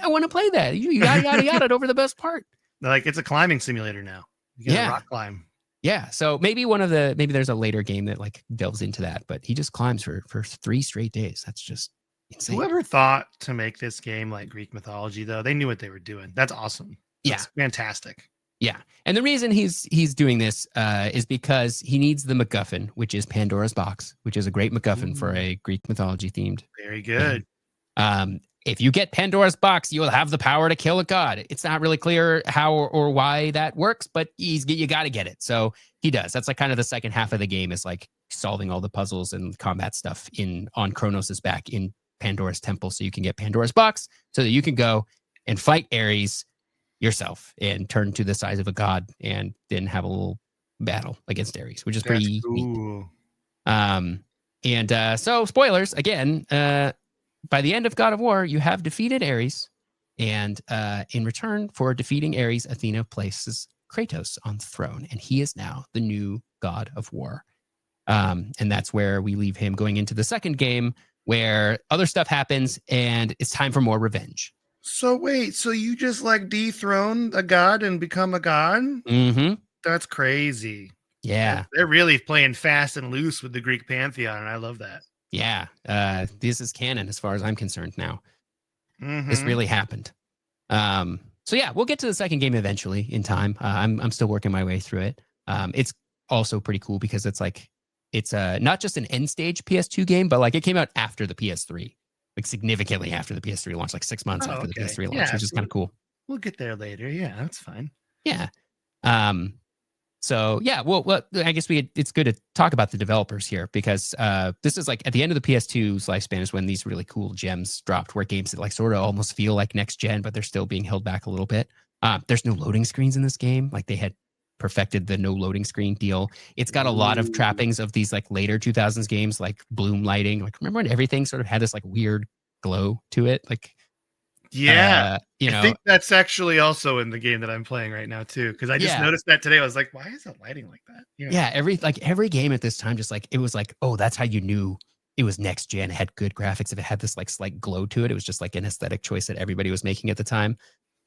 want to play that. You yada, yada, yada over the best part. Like it's a climbing simulator now. You gotta rock climb. Yeah. So maybe there's a later game that like delves into that, but he just climbs for 3 straight days. That's just insane. Whoever thought to make this game like Greek mythology, though, they knew what they were doing. That's awesome. That's fantastic. Yeah. And the reason he's doing this is because he needs the MacGuffin, which is Pandora's box, which is a great MacGuffin for a Greek mythology themed. Very good. If you get Pandora's box, you will have the power to kill a god. It's not really clear how or why that works, but you got to get it. So he does. That's like kind of the second half of the game is like solving all the puzzles and combat stuff on Kronos' back in Pandora's temple. So you can get Pandora's box so that you can go and fight Ares yourself and turn to the size of a god and then have a little battle against Ares, which is pretty cool. Neat. So spoilers again, by the end of God of War, you have defeated Ares, and in return for defeating Ares, Athena places Kratos on the throne, and he is now the new God of War. And that's where we leave him going into the second game, where other stuff happens, and it's time for more revenge. So wait, so you just like dethrone a god and become a god? Mm-hmm. That's crazy. Yeah. They're really playing fast and loose with the Greek pantheon, and I love that. Yeah. This is canon as far as I'm concerned now. Mm-hmm. This really happened. So yeah, we'll get to the second game eventually in time. I'm still working my way through it. It's also pretty cool because it's not just an end stage PS2 game, but like it came out after the PS3, like significantly after the PS3 launch, like 6 months after the PS3 launch, which is kind of cool. We'll get there later. Yeah, that's fine. Yeah. So yeah, well, I guess it's good to talk about the developers here because this is like at the end of the PS2's lifespan is when these really cool gems dropped, where games that like sort of almost feel like next gen, but they're still being held back a little bit. There's no loading screens in this game. Like they had perfected the no loading screen deal. It's got a lot of trappings of these like later 2000s games, like bloom lighting. Like remember when everything sort of had this like weird glow to it? Like yeah, I think that's actually also in the game that I'm playing right now too. Because I just noticed that today. I was like, why is it lighting like that? Yeah, every game at this time, just like it was like, oh, that's how you knew it was next gen. It had good graphics. If it had this like slight glow to it, it was just like an aesthetic choice that everybody was making at the time.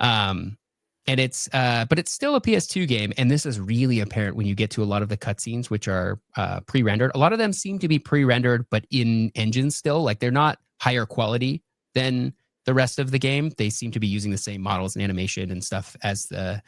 And it's but it's still a PS2 game, and this is really apparent when you get to a lot of the cutscenes, which are pre-rendered. A lot of them seem to be pre-rendered, but in engine still. Like they're not higher quality than the rest of the game. They seem to be using the same models and animation and stuff as the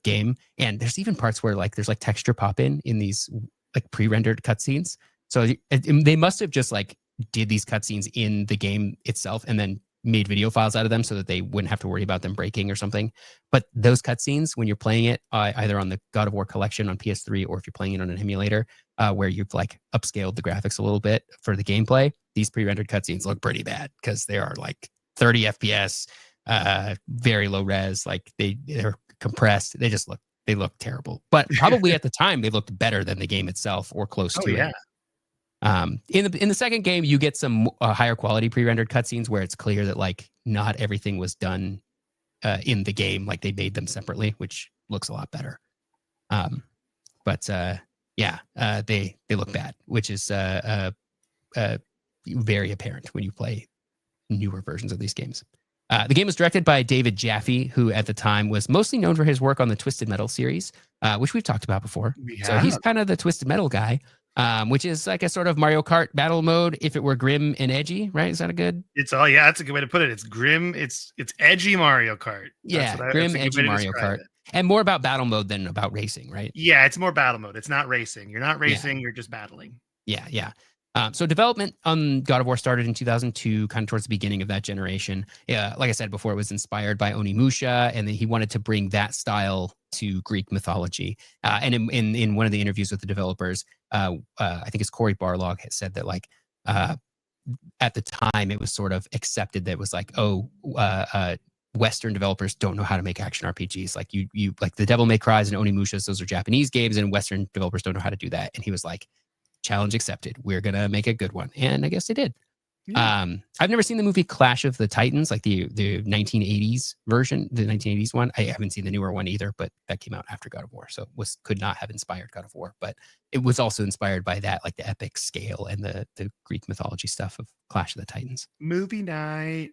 game, and there's even parts where like there's like texture pop in these like pre-rendered cutscenes. So they must have just like did these cutscenes in the game itself and then made video files out of them so that they wouldn't have to worry about them breaking or something. But those cutscenes, when you're playing it either on the God of War collection on PS3 or if you're playing it on an emulator where you've like upscaled the graphics a little bit for the gameplay, these pre-rendered cutscenes look pretty bad because they are like 30 FPS, very low res, like they're compressed. They look terrible. But probably at the time they looked better than the game itself or close to it. In the second game, you get some higher quality pre-rendered cutscenes where it's clear that like not everything was done in the game, like they made them separately, which looks a lot better. But they look bad, which is very apparent when you play newer versions of these games. The game was directed by David Jaffe, who at the time was mostly known for his work on the Twisted Metal series, which we've talked about before. So he's kind of the Twisted Metal guy. Which is like a sort of Mario Kart battle mode if it were grim and edgy, right? Is that a good? That's a good way to put it. It's grim. It's edgy Mario Kart. Grim, edgy Mario Kart. And more about battle mode than about racing, right? Yeah, it's more battle mode. It's not racing. You're not racing. You're just battling. Yeah. So development on God of War started in 2002, kind of towards the beginning of that generation. Like I said before, it was inspired by Onimusha, and then he wanted to bring that style to Greek mythology. And in one of the interviews with the developers, I think it's Cory Barlog had said that like at the time it was sort of accepted that it was like, Western developers don't know how to make action RPGs. Like you like the Devil May Cry's and Onimushas, those are Japanese games, and Western developers don't know how to do that. And he was like, challenge accepted. We're gonna make a good one, and I guess they did. Yeah. I've never seen the movie Clash of the Titans, like the 1980s version, the 1980s one. I haven't seen the newer one either, but that came out after God of War, so could not have inspired God of War. But it was also inspired by that, like the epic scale and the Greek mythology stuff of Clash of the Titans. Movie night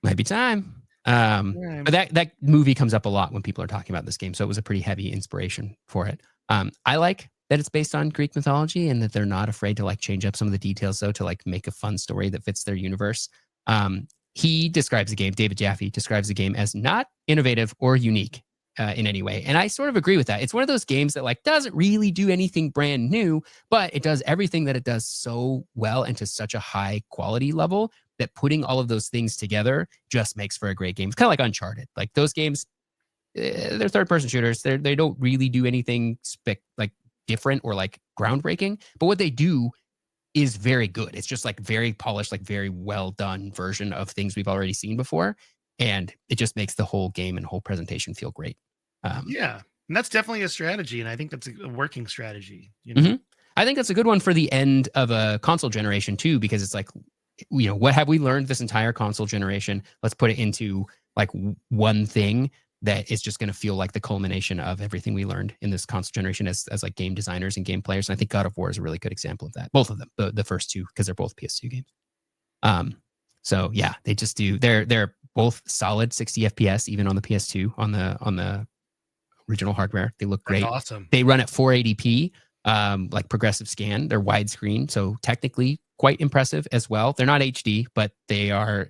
might be time. But that movie comes up a lot when people are talking about this game, so it was a pretty heavy inspiration for it. I like that it's based on Greek mythology and that they're not afraid to like change up some of the details though to like make a fun story that fits their universe. He describes the game, David Jaffe describes the game as not innovative or unique in any way. And I sort of agree with that. It's one of those games that like doesn't really do anything brand new, but it does everything that it does so well and to such a high quality level that putting all of those things together just makes for a great game. It's kind of like Uncharted. Like those games, they're third-person shooters. They don't really do anything like different or like groundbreaking, but what they do is very good. It's just like very polished, like very well done version of things we've already seen before, and it just makes the whole game and whole presentation feel great. And that's definitely a strategy, and I think that's a working strategy. You know? Mm-hmm. I think that's a good one for the end of a console generation too, because it's like, you know, what have we learned this entire console generation? Let's put it into like one thing that is just going to feel like the culmination of everything we learned in this console generation as like game designers and game players. And I think God of War is a really good example of that. Both of them, the first two, because they're both PS2 games. So yeah, they just do. They're both solid 60 FPS, even on the PS2 on the original hardware. They look great. That's awesome. They run at 480p, like progressive scan. They're widescreen, so technically quite impressive as well. They're not HD, but they are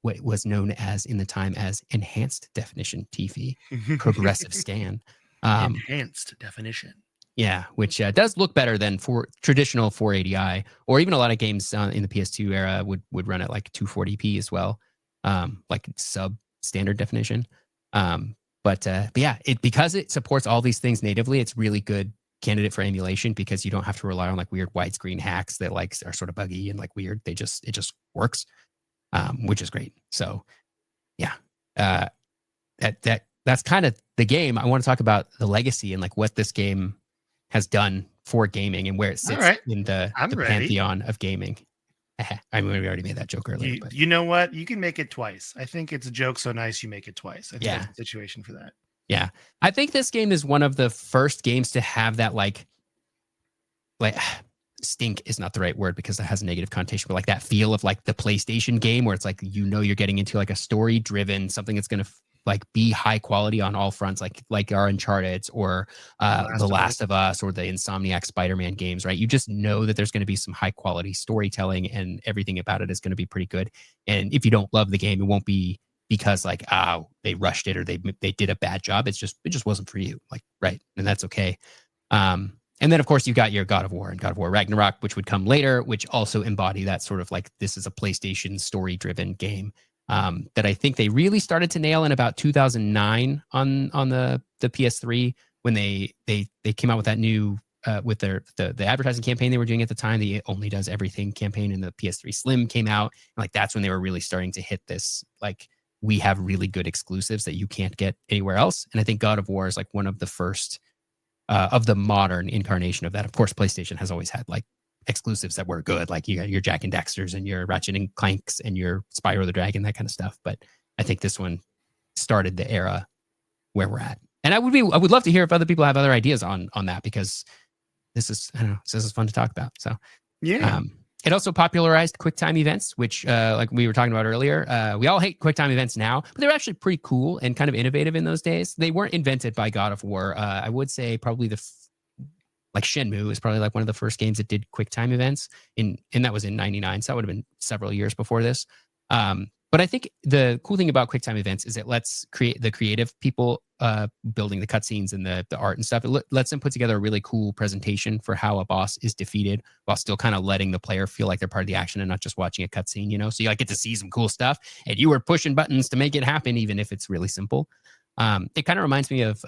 what was known as in the time as enhanced definition TV, progressive scan. Enhanced definition. Yeah, which does look better than for traditional 480i, or even a lot of games in the PS2 era would run at like 240p as well, like sub standard definition. But yeah, because it supports all these things natively, it's really good candidate for emulation because you don't have to rely on like weird widescreen hacks that like are sort of buggy and like weird. It just works, which is great. So yeah, that's kind of the game. I want to talk about the legacy and like what this game has done for gaming and where it sits in the pantheon of gaming. I mean, we already made that joke earlier. But you know what? You can make it twice. I think it's a joke so nice you make it twice. I think that's the situation for that. Yeah. I think this game is one of the first games to have that like stink is not the right word because it has a negative connotation, but like that feel of like the PlayStation game where it's like, you know, you're getting into like a story driven, something that's going to like be high quality on all fronts, like our Uncharted or The Last of Us or the Insomniac Spider-Man games, right? You just know that there's going to be some high quality storytelling and everything about it is going to be pretty good. And if you don't love the game, it won't be because like they rushed it or they did a bad job. It just wasn't for you. Like, right. And that's okay. And then of course you got your God of War and God of War Ragnarok, which would come later, which also embody that sort of like, this is a PlayStation story driven game. That I think they really started to nail in about 2009 on the PS3 when they came out with that new with the advertising campaign they were doing at the time. The It Only Does Everything campaign, and the PS3 Slim came out. And like that's when they were really starting to hit this, like, we have really good exclusives that you can't get anywhere else. And I think God of War is like one of the first of the modern incarnation of that. Of course, PlayStation has always had like exclusives that were good, like you got your Jack and Dexters and your Ratchet and Clanks and your Spyro the Dragon, that kind of stuff. But I think this one started the era where we're at. And I would love to hear if other people have other ideas on that, because this is fun to talk about. So Yeah. It also popularized QuickTime events, which like we were talking about earlier. We all hate QuickTime events now, but they were actually pretty cool and kind of innovative in those days. They weren't invented by God of War. I would say probably like Shenmue is probably like one of the first games that did QuickTime events, and that was in '99. So that would have been several years before this. But I think the cool thing about QuickTime events is it lets the creative people building the cutscenes and the art and stuff. It lets them put together a really cool presentation for how a boss is defeated, while still kind of letting the player feel like they're part of the action and not just watching a cutscene. You know, so you like get to see some cool stuff, and you were pushing buttons to make it happen, even if it's really simple. It kind of reminds me of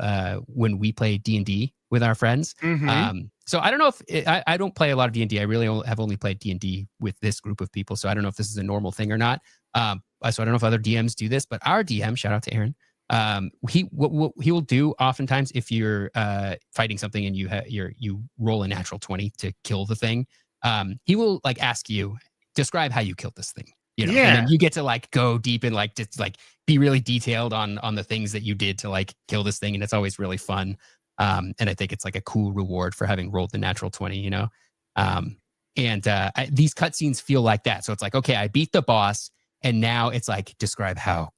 when we play D&D with our friends. Mhm. So I don't know if I don't play a lot of D&D. I really have only played D&D with this group of people. So I don't know if this is a normal thing or not. So I don't know if other DMs do this, but our DM, shout out to Aaron, what he will do oftentimes if you're fighting something and you roll a natural 20 to kill the thing, he will like ask you, describe how you killed this thing. You know, and Yeah. then you get to like go deep and like just like be really detailed on the things that you did to like kill this thing, and it's always really fun. And I think it's like a cool reward for having rolled the natural 20, you know. These cutscenes feel like that. So it's like, okay, I beat the boss, and now it's like, describe how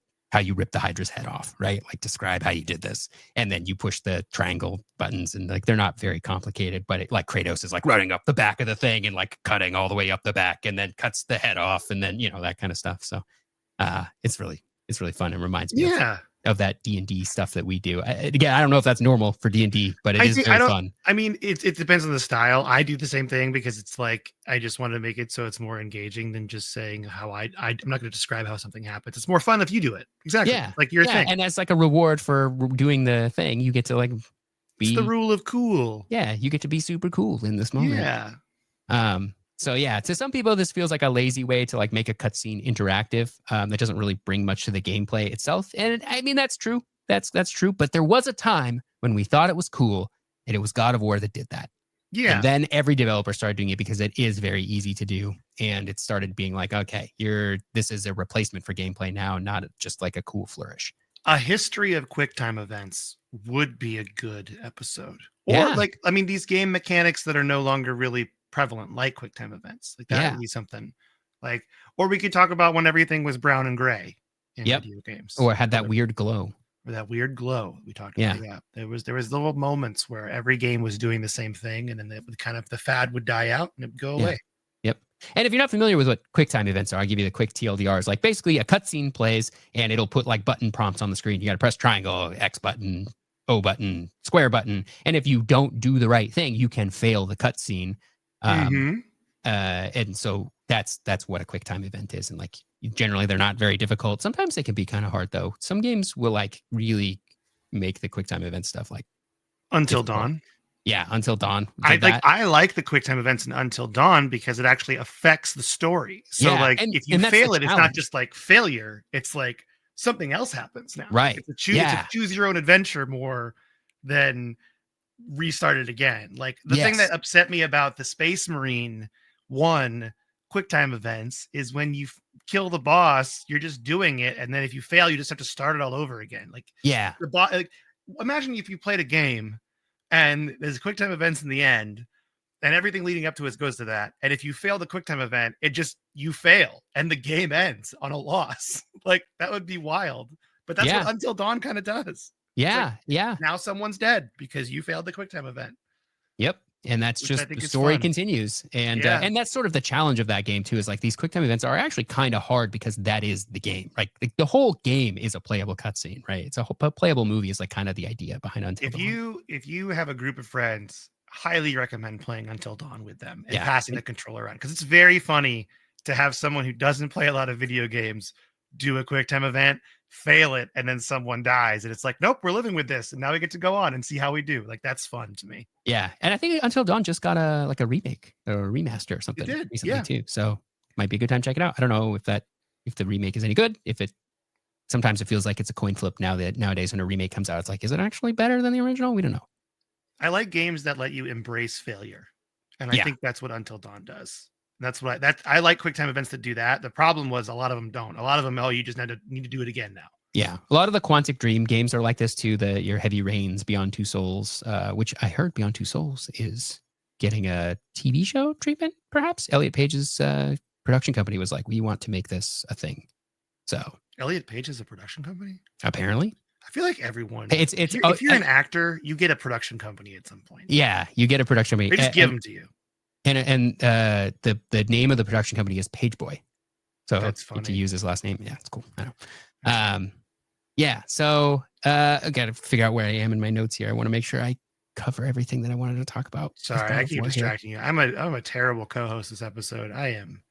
you ripped the Hydra's head off, right? Like describe how you did this, and then you push the triangle buttons, and like they're not very complicated, but it, like Kratos is like running up the back of the thing and like cutting all the way up the back, and then cuts the head off, and then you know that kind of stuff. So it's really fun. It reminds me of that D&D stuff that we do. Again, I don't know if that's normal for D&D, but it is very fun. I mean, it depends on the style. I do the same thing because it's like I just want to make it so it's more engaging than just saying how I'm not going to describe how something happens. It's more fun if you do it. Exactly. Yeah, like your thing. And as like a reward for doing the thing, you get to like it's the rule of cool. Yeah, you get to be super cool in this moment. Yeah. So yeah, to some people, this feels like a lazy way to like make a cutscene interactive. That doesn't really bring much to the gameplay itself. And I mean, that's true. That's true. But there was a time when we thought it was cool, and it was God of War that did that. Yeah. And then every developer started doing it because it is very easy to do. And it started being like, okay, this is a replacement for gameplay now, not just like a cool flourish. A history of QuickTime events would be a good episode. Or Yeah. like, I mean, these game mechanics that are no longer really prevalent, like QuickTime events, like that would be something. Like, or we could talk about when everything was brown and gray in video games, or had that weird glow. Or that weird glow we talked about. Yeah, there was little moments where every game was doing the same thing, and then the fad would die out and it would go away. Yep. And if you're not familiar with what QuickTime events are, I'll give you the quick TLDRs. Like basically a cutscene plays and it'll put like button prompts on the screen. You got to press triangle, X button, O button, square button. And if you don't do the right thing, you can fail the cutscene. And so that's what a QuickTime event is. And like generally they're not very difficult. Sometimes they can be kind of hard though. Some games will like really make the QuickTime event stuff like Until difficult. Dawn. Yeah, Until Dawn. I like the QuickTime events in Until Dawn because it actually affects the story. So like if you fail it, it's not just like failure. It's like something else happens now. Right. It's a choose your own adventure more than restart it again. Like the thing that upset me about the Space Marine 1 QuickTime events is when you kill the boss, you're just doing it, and then if you fail, you just have to start it all over again. Like the boss. Like, imagine if you played a game and there's QuickTime events in the end, and everything leading up to it goes to that. And if you fail the QuickTime event, you fail, and the game ends on a loss. Like that would be wild. But that's what Until Dawn kind of does. Yeah, like, now someone's dead because you failed the QuickTime event. Yep. And that's which I just think the is story fun. continues. And Yeah. and that's sort of the challenge of that game too, is like these quick time events are actually kind of hard because that is the game. Like the whole game is a playable cutscene, right? It's a playable movie is like kind of the idea behind Until Dawn. If you have a group of friends, highly recommend playing Until Dawn with them and Yeah. passing the controller around, because it's very funny to have someone who doesn't play a lot of video games do a quick time event, fail it, and then someone dies, and it's like, nope, we're living with this, and now we get to go on and see how we do. Like, that's fun to me. Yeah. And I think Until Dawn just got a remake or a remaster or It something did, recently yeah. too. So might be a good time to check it out. I don't know if the remake is any good. If it sometimes it feels like it's a coin flip now that nowadays when a remake comes out, it's like, is it actually better than the original? We don't know. I like games that let you embrace failure, and I think that's what Until Dawn does. That's what I like quick time events that do that. The problem was a lot of them don't. A lot of them, oh, you just need to do it again now. Yeah, a lot of the Quantic Dream games are like this too. Your Heavy Rains, Beyond Two Souls, which I heard Beyond Two Souls is getting a TV show treatment. Perhaps Elliot Page's production company was like, "We want to make this a thing." So Elliot Page is a production company. Apparently, I feel like everyone. It's if you're an actor, you get a production company at some point. Yeah, you get a production company. They just give them to you. And the name of the production company is Page Boy. So that's funny to use his last name. Yeah, it's cool. I know. Yeah. So I got to figure out where I am in my notes here. I want to make sure I cover everything that I wanted to talk about. Sorry, I keep distracting you. I'm a terrible co-host this episode. I am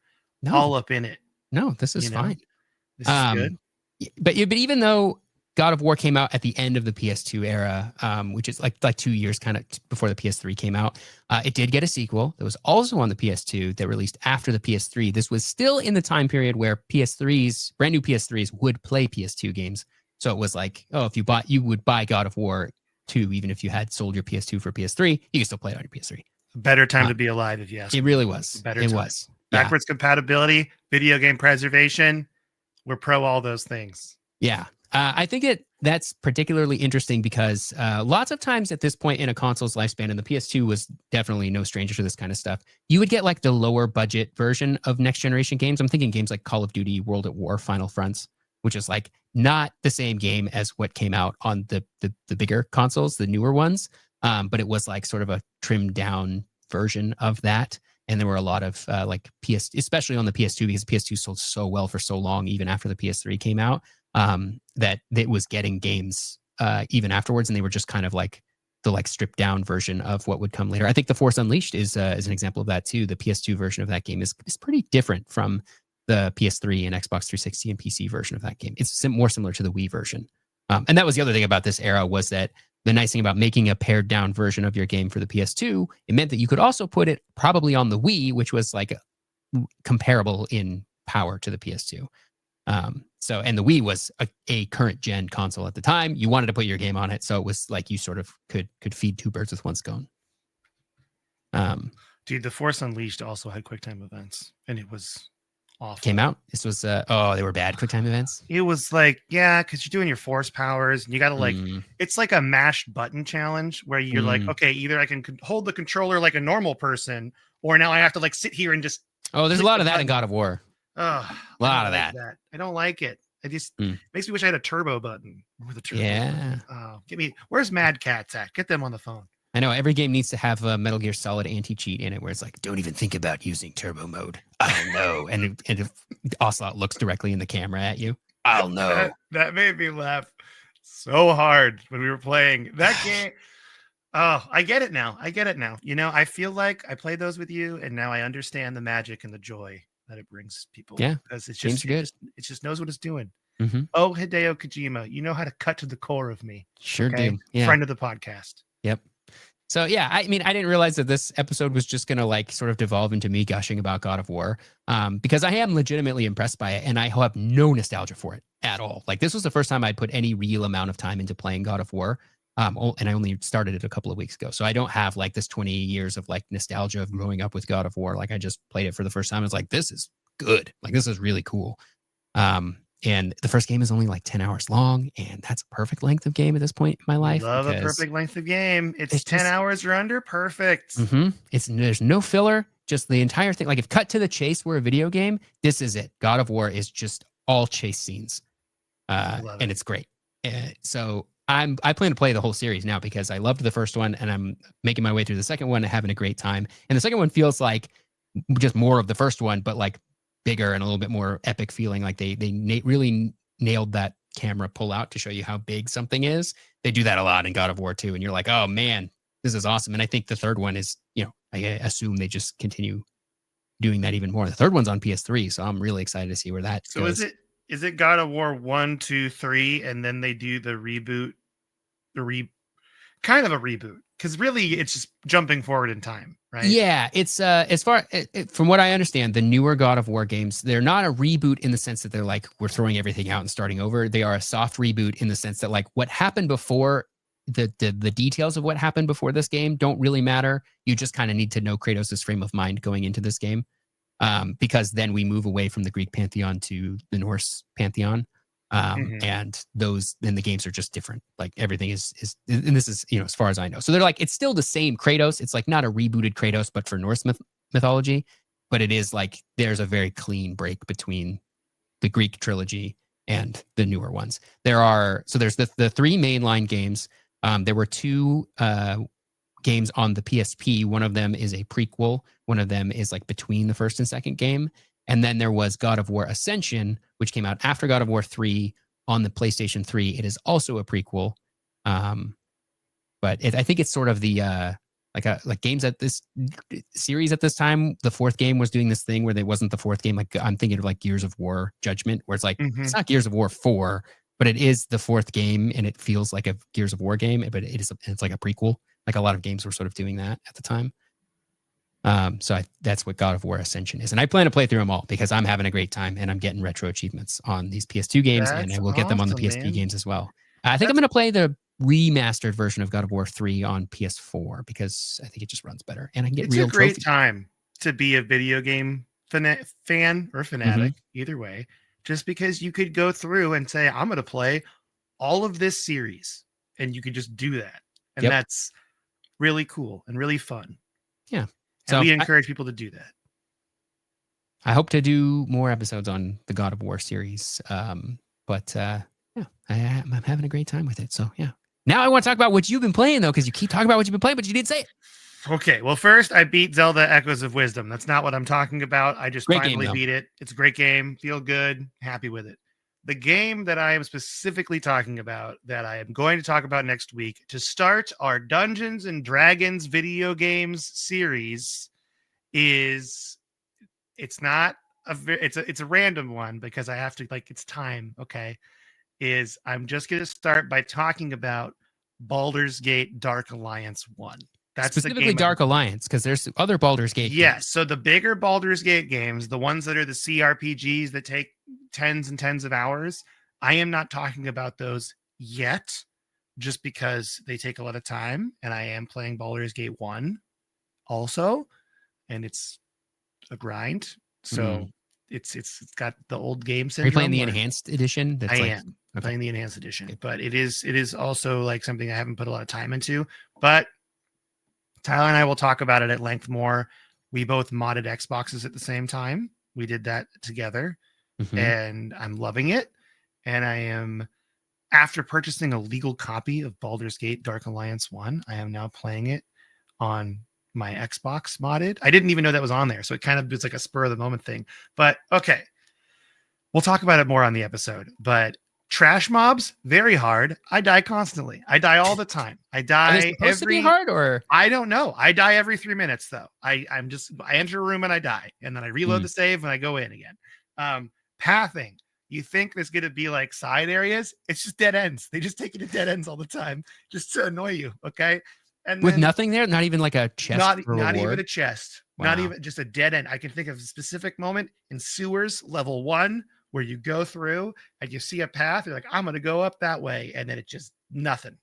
all up in it. No, this is fine. This is good. But even though God of War came out at the end of the PS2 era, which is like 2 years kind of before the PS3 came out, it did get a sequel that was also on the PS2 that released after the PS3. This was still in the time period where brand new PS3s would play PS2 games. So it was like, oh, if you would buy God of War 2, even if you had sold your PS2 for PS3, you could still play it on your PS3. Better time to be alive, if you ask me. It really was. It was. Backwards compatibility, video game preservation. We're pro all those things. Yeah. I think that's particularly interesting because lots of times at this point in a console's lifespan, and the PS2 was definitely no stranger to this kind of stuff, you would get like the lower budget version of next generation games. I'm thinking games like Call of Duty, World at War, Final Fronts, which is like not the same game as what came out on the bigger consoles, the newer ones. But it was like sort of a trimmed down version of that. And there were a lot of especially on the PS2, because the PS2 sold so well for so long, even after the PS3 came out, that it was getting games even afterwards. And they were just kind of like the stripped down version of what would come later. I think The Force Unleashed is an example of that too. The PS2 version of that game is pretty different from the PS3 and Xbox 360 and PC version of that game. It's more similar to the Wii version. And that was the other thing about this era, was that the nice thing about making a pared down version of your game for the PS2, it meant that you could also put it probably on the Wii, which was like comparable in power to the PS2. And the Wii was a current gen console at the time. You wanted to put your game on it, so it was like you sort of could feed two birds with one stone. Dude, The Force Unleashed also had QuickTime events, and it was awful. Came out. This was they were bad QuickTime events. It was like, yeah, because you're doing your force powers, and you got to it's like a mashed button challenge where you're like, okay, either I can hold the controller like a normal person, or now I have to like sit here and just. Oh, there's a lot of that in God of War. A lot of that. I don't like it. It just makes me wish I had a turbo button. With a turbo button. Oh, where's Mad Cats at? Get them on the phone. I know every game needs to have a Metal Gear Solid anti-cheat in it, where it's like, don't even think about using turbo mode. I'll know. and if Ocelot looks directly in the camera at you, I'll know. That made me laugh so hard when we were playing that game. Oh, I get it now. You know, I feel like I played those with you, and now I understand the magic and the joy that it brings people. Yeah, because it's just good. It just knows what it's doing. Mm-hmm. Oh, Hideo Kojima, you know how to cut to the core of me. Sure do. Yeah. Friend of the podcast. Yep. So yeah, I mean, I didn't realize that this episode was just going to like sort of devolve into me gushing about God of War, because I am legitimately impressed by it, and I have no nostalgia for it at all. Like, this was the first time I'd put any real amount of time into playing God of War, and I only started it a couple of weeks ago, so I don't have like this 20 years of like nostalgia of growing up with God of War. Like, I just played it for the first time. I was like, this is good. Like, this is really cool. And the first game is only like 10 hours long, and that's a perfect length of game at this point in my life. Love a perfect length of game. It's 10 hours or under. Perfect. There's no filler, just the entire thing. Like, if cut to the chase were a video game, this is it. God of War is just all chase scenes. And it's great. So I plan to play the whole series now because I loved the first one and I'm making my way through the second one and having a great time. And the second one feels like just more of the first one, but like bigger and a little bit more epic feeling. Like they really nailed that camera pull out to show you how big something is. They do that a lot in God of War 2, and you're like, oh man, this is awesome. And I think the third one is, I assume they just continue doing that even more. The third one's on PS3, so I'm really excited to see where that So goes. is it God of War 1, 2, 3, and then they do the reboot, kind of a reboot? Because really, it's just jumping forward in time, right? Yeah, it's as far from what I understand, the newer God of War games, they're not a reboot in the sense that they're like we're throwing everything out and starting over. They are a soft reboot in the sense that like what happened before, the details of what happened before this game don't really matter. You just kind of need to know Kratos' frame of mind going into this game, because then we move away from the Greek pantheon to the Norse pantheon. And then the games are just different. Like everything is, and this is, as far as I know. So they're like, it's still the same Kratos. It's like not a rebooted Kratos, but for Norse mythology. But it is like, there's a very clean break between the Greek trilogy and the newer ones. There's the three mainline games. There were two games on the PSP. One of them is a prequel. One of them is like between the first and second game. And then there was God of War Ascension, which came out after God of War 3 on the PlayStation 3. It is also a prequel. But I think it's sort of the like games at this series at this time. The fourth game was doing this thing where there wasn't the fourth game. Like I'm thinking of like Gears of War Judgment, where it's like it's not Gears of War 4, but it is the fourth game and it feels like a Gears of War game, but it's like a prequel. Like a lot of games were sort of doing that at the time. So that's what God of War Ascension is. And I plan to play through them all because I'm having a great time and I'm getting retro achievements on these PS2 games, and I will get them on the PSP games as well. I think I'm going to play the remastered version of God of War 3 on PS4 because I think it just runs better and I can get real trophies. It's a great time to be a video game fan or fanatic, either way, just because you could go through and say, I'm going to play all of this series, and you could just do that. And that's really cool and really fun. Yeah. So we encourage people to do that. I hope to do more episodes on the God of War series. But I'm having a great time with it. So yeah. Now I want to talk about what you've been playing though, because you keep talking about what you've been playing, but you didn't say it. Okay. Well, first I beat Zelda Echoes of Wisdom. That's not what I'm talking about. I just finally beat it. It's a great game. Feel good. Happy with it. The game that I am specifically talking about, that I am going to talk about next week to start our Dungeons and Dragons video games series, it's a random one because I have to, like, it's time. Okay. I'm just going to start by talking about Baldur's Gate Dark Alliance 1. That's specifically Dark Alliance, because there's other Baldur's Gate games. So the bigger Baldur's Gate games, the ones that are the CRPGs that take tens and tens of hours, I am not talking about those yet, just because they take a lot of time, and I am playing Baldur's Gate 1 also, and it's a grind. So it's got the old game syndrome. Are you playing the enhanced edition? I am playing the enhanced edition, but it is also like something I haven't put a lot of time into, but Tyler and I will talk about it at length more. We both modded Xboxes at the same time. We did that together, and I'm loving it. And I am, after purchasing a legal copy of Baldur's Gate Dark Alliance 1, I am now playing it on my Xbox modded. I didn't even know that was on there, so it kind of was like a spur of the moment thing. But okay, we'll talk about it more on the episode. But trash mobs, very hard. I die constantly. I die all the time. I die supposed to be hard, or I don't know. I die every 3 minutes though. I enter a room and I die, and then I reload the save and I go in again. Pathing. You think there's gonna be like side areas? It's just dead ends. They just take you to dead ends all the time, just to annoy you. Okay. And with nothing there, not even like a chest. Not even a chest. Wow. Not even just a dead end. I can think of a specific moment in sewers level 1 where you go through and you see a path. You're like, I'm going to go up that way. And then it's just nothing.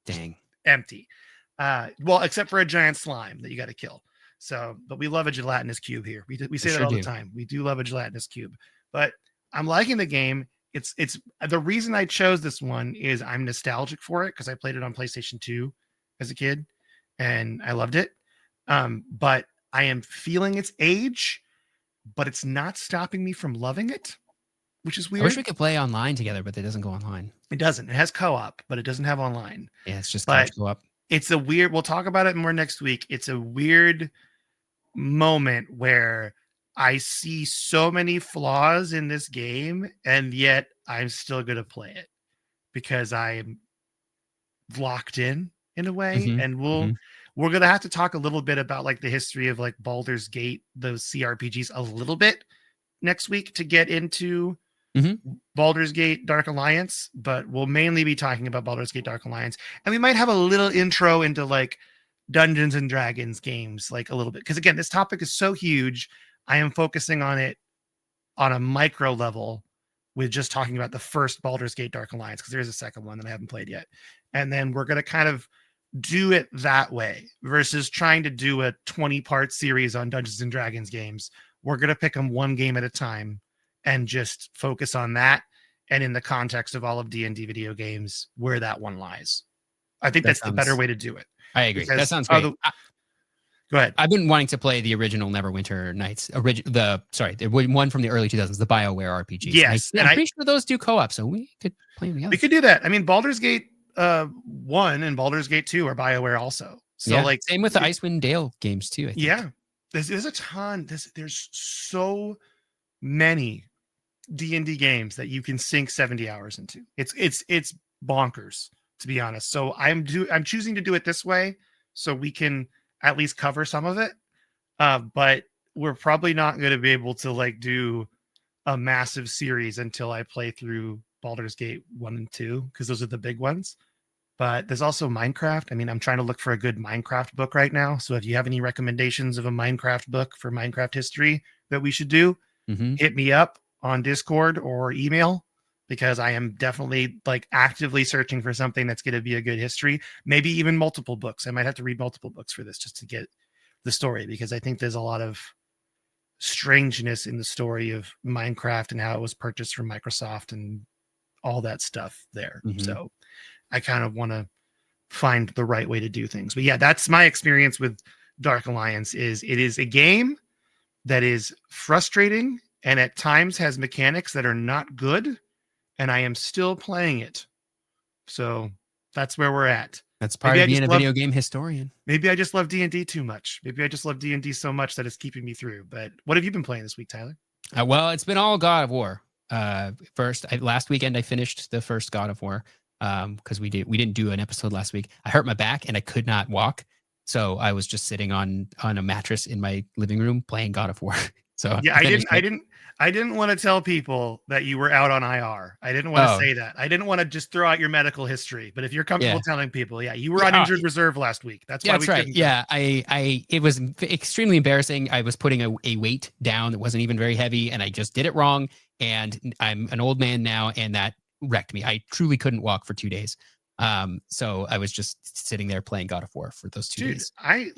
Dang. Empty. Well, except for a giant slime that you got to kill. So, but we love a gelatinous cube here. We say that all the time. We do love a gelatinous cube, but I'm liking the game. It's the reason I chose this one is I'm nostalgic for it because I played it on PlayStation 2 as a kid and I loved it. But I am feeling its age, but it's not stopping me from loving it. which is I wish weird. we could play online together, but it doesn't go online. It doesn't. It has co-op, but it doesn't have online. Yeah, it's just couch But co-op. it's a weird. We'll talk about it more next week. It's a weird moment where I see so many flaws in this game, and yet I'm still going to play it because I'm locked in a way. Mhm, And mhm, we're going to have to talk a little bit about like the history of like Baldur's Gate, those CRPGs a little bit next week to get into mhm. Baldur's Gate Dark Alliance, but we'll mainly be talking about Baldur's Gate Dark Alliance. And we might have a little intro into like Dungeons and Dragons games, like a little bit. Because again, this topic is so huge. I am focusing on it on a micro level with just talking about the first Baldur's Gate Dark Alliance, because there's a second one that I haven't played yet. And then we're going to kind of do it that way versus trying to do a 20-part series on Dungeons and Dragons games. We're going to pick them one game at a time and just focus on that. And in the context of all of D&D video games, where that one lies. I think That that's the better sounds way to do it. I agree. That Because sounds great. go ahead. I've been wanting to play the original Neverwinter Nights, the one from the early 2000s, the BioWare RPGs. Yes, I'm pretty sure those do co-op, so we could play them together. We could do that. I mean, Baldur's Gate 1 and Baldur's Gate 2 are BioWare also. So like same with the Icewind Dale games too. I think. Yeah, there's a ton. There's so many D&D games that you can sink 70 hours into. It's bonkers, to be honest. So I'm choosing to do it this way so we can at least cover some of it. But we're probably not going to be able to like do a massive series until I play through Baldur's Gate 1 and 2, because those are the big ones. But there's also Minecraft. I mean, I'm trying to look for a good Minecraft book right now. So if you have any recommendations of a Minecraft book for Minecraft history that we should do, hit me up on Discord or email, because I am definitely like actively searching for something that's going to be a good history. Maybe even multiple books. I might have to read multiple books for this just to get the story, because I think there's a lot of strangeness in the story of Minecraft and how it was purchased from Microsoft and all that stuff there. So I kind of want to find the right way to do things. But yeah, that's my experience with Dark Alliance. It is a game that is frustrating and at times has mechanics that are not good, and I am still playing it. So that's where we're at. That's part of being a video game historian. Maybe I just love D&D too much. Maybe I just love D&D so much that it's keeping me through. But what have you been playing this week, Tyler? Well, it's been all God of War. Last weekend I finished the first God of War because we didn't do an episode last week. I hurt my back and I could not walk, so I was just sitting on a mattress in my living room playing God of War. So yeah, I didn't want to tell people that you were out on IR. I didn't want to say that. I didn't want to just throw out your medical history. But if you're comfortable telling people, you were on injured reserve last week. That's right. Yeah, it was extremely embarrassing. I was putting a weight down that wasn't even very heavy, and I just did it wrong. And I'm an old man now, and that wrecked me. I truly couldn't walk for 2 days. So I was just sitting there playing God of War for those 2 days. I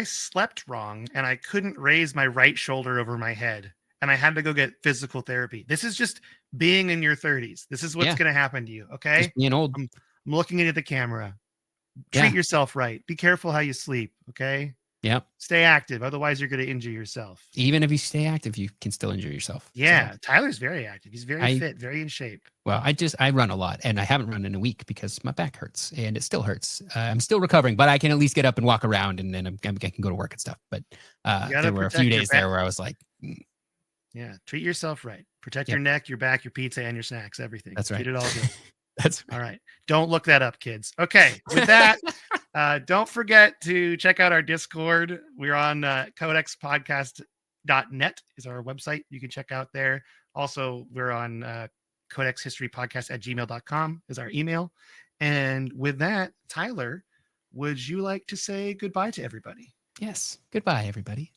slept wrong, and I couldn't raise my right shoulder over my head, and I had to go get physical therapy. This is just being in your 30s. This is what's going to happen to you. Okay. Just being old. I'm looking into the camera. Treat yourself right. Be careful how you sleep. Okay. Yep. Stay active. Otherwise, you're going to injure yourself. Even if you stay active, you can still injure yourself. Yeah. So, Tyler's very active. He's very fit, very in shape. Well, I run a lot, and I haven't run in a week because my back hurts, and it still hurts. I'm still recovering, but I can at least get up and walk around, and then I can go to work and stuff. But there were a few days there where I was like, yeah, treat yourself right. Protect your neck, your back, your pizza, and your snacks, everything. That's right. Treat it all good. That's right. All right. Don't look that up, kids. Okay. With that, don't forget to check out our Discord. We're on codexpodcast.net is our website. You can check out there. Also, we're on codexhistorypodcast@gmail.com is our email. And with that, Tyler, would you like to say goodbye to everybody? Yes. Goodbye, everybody.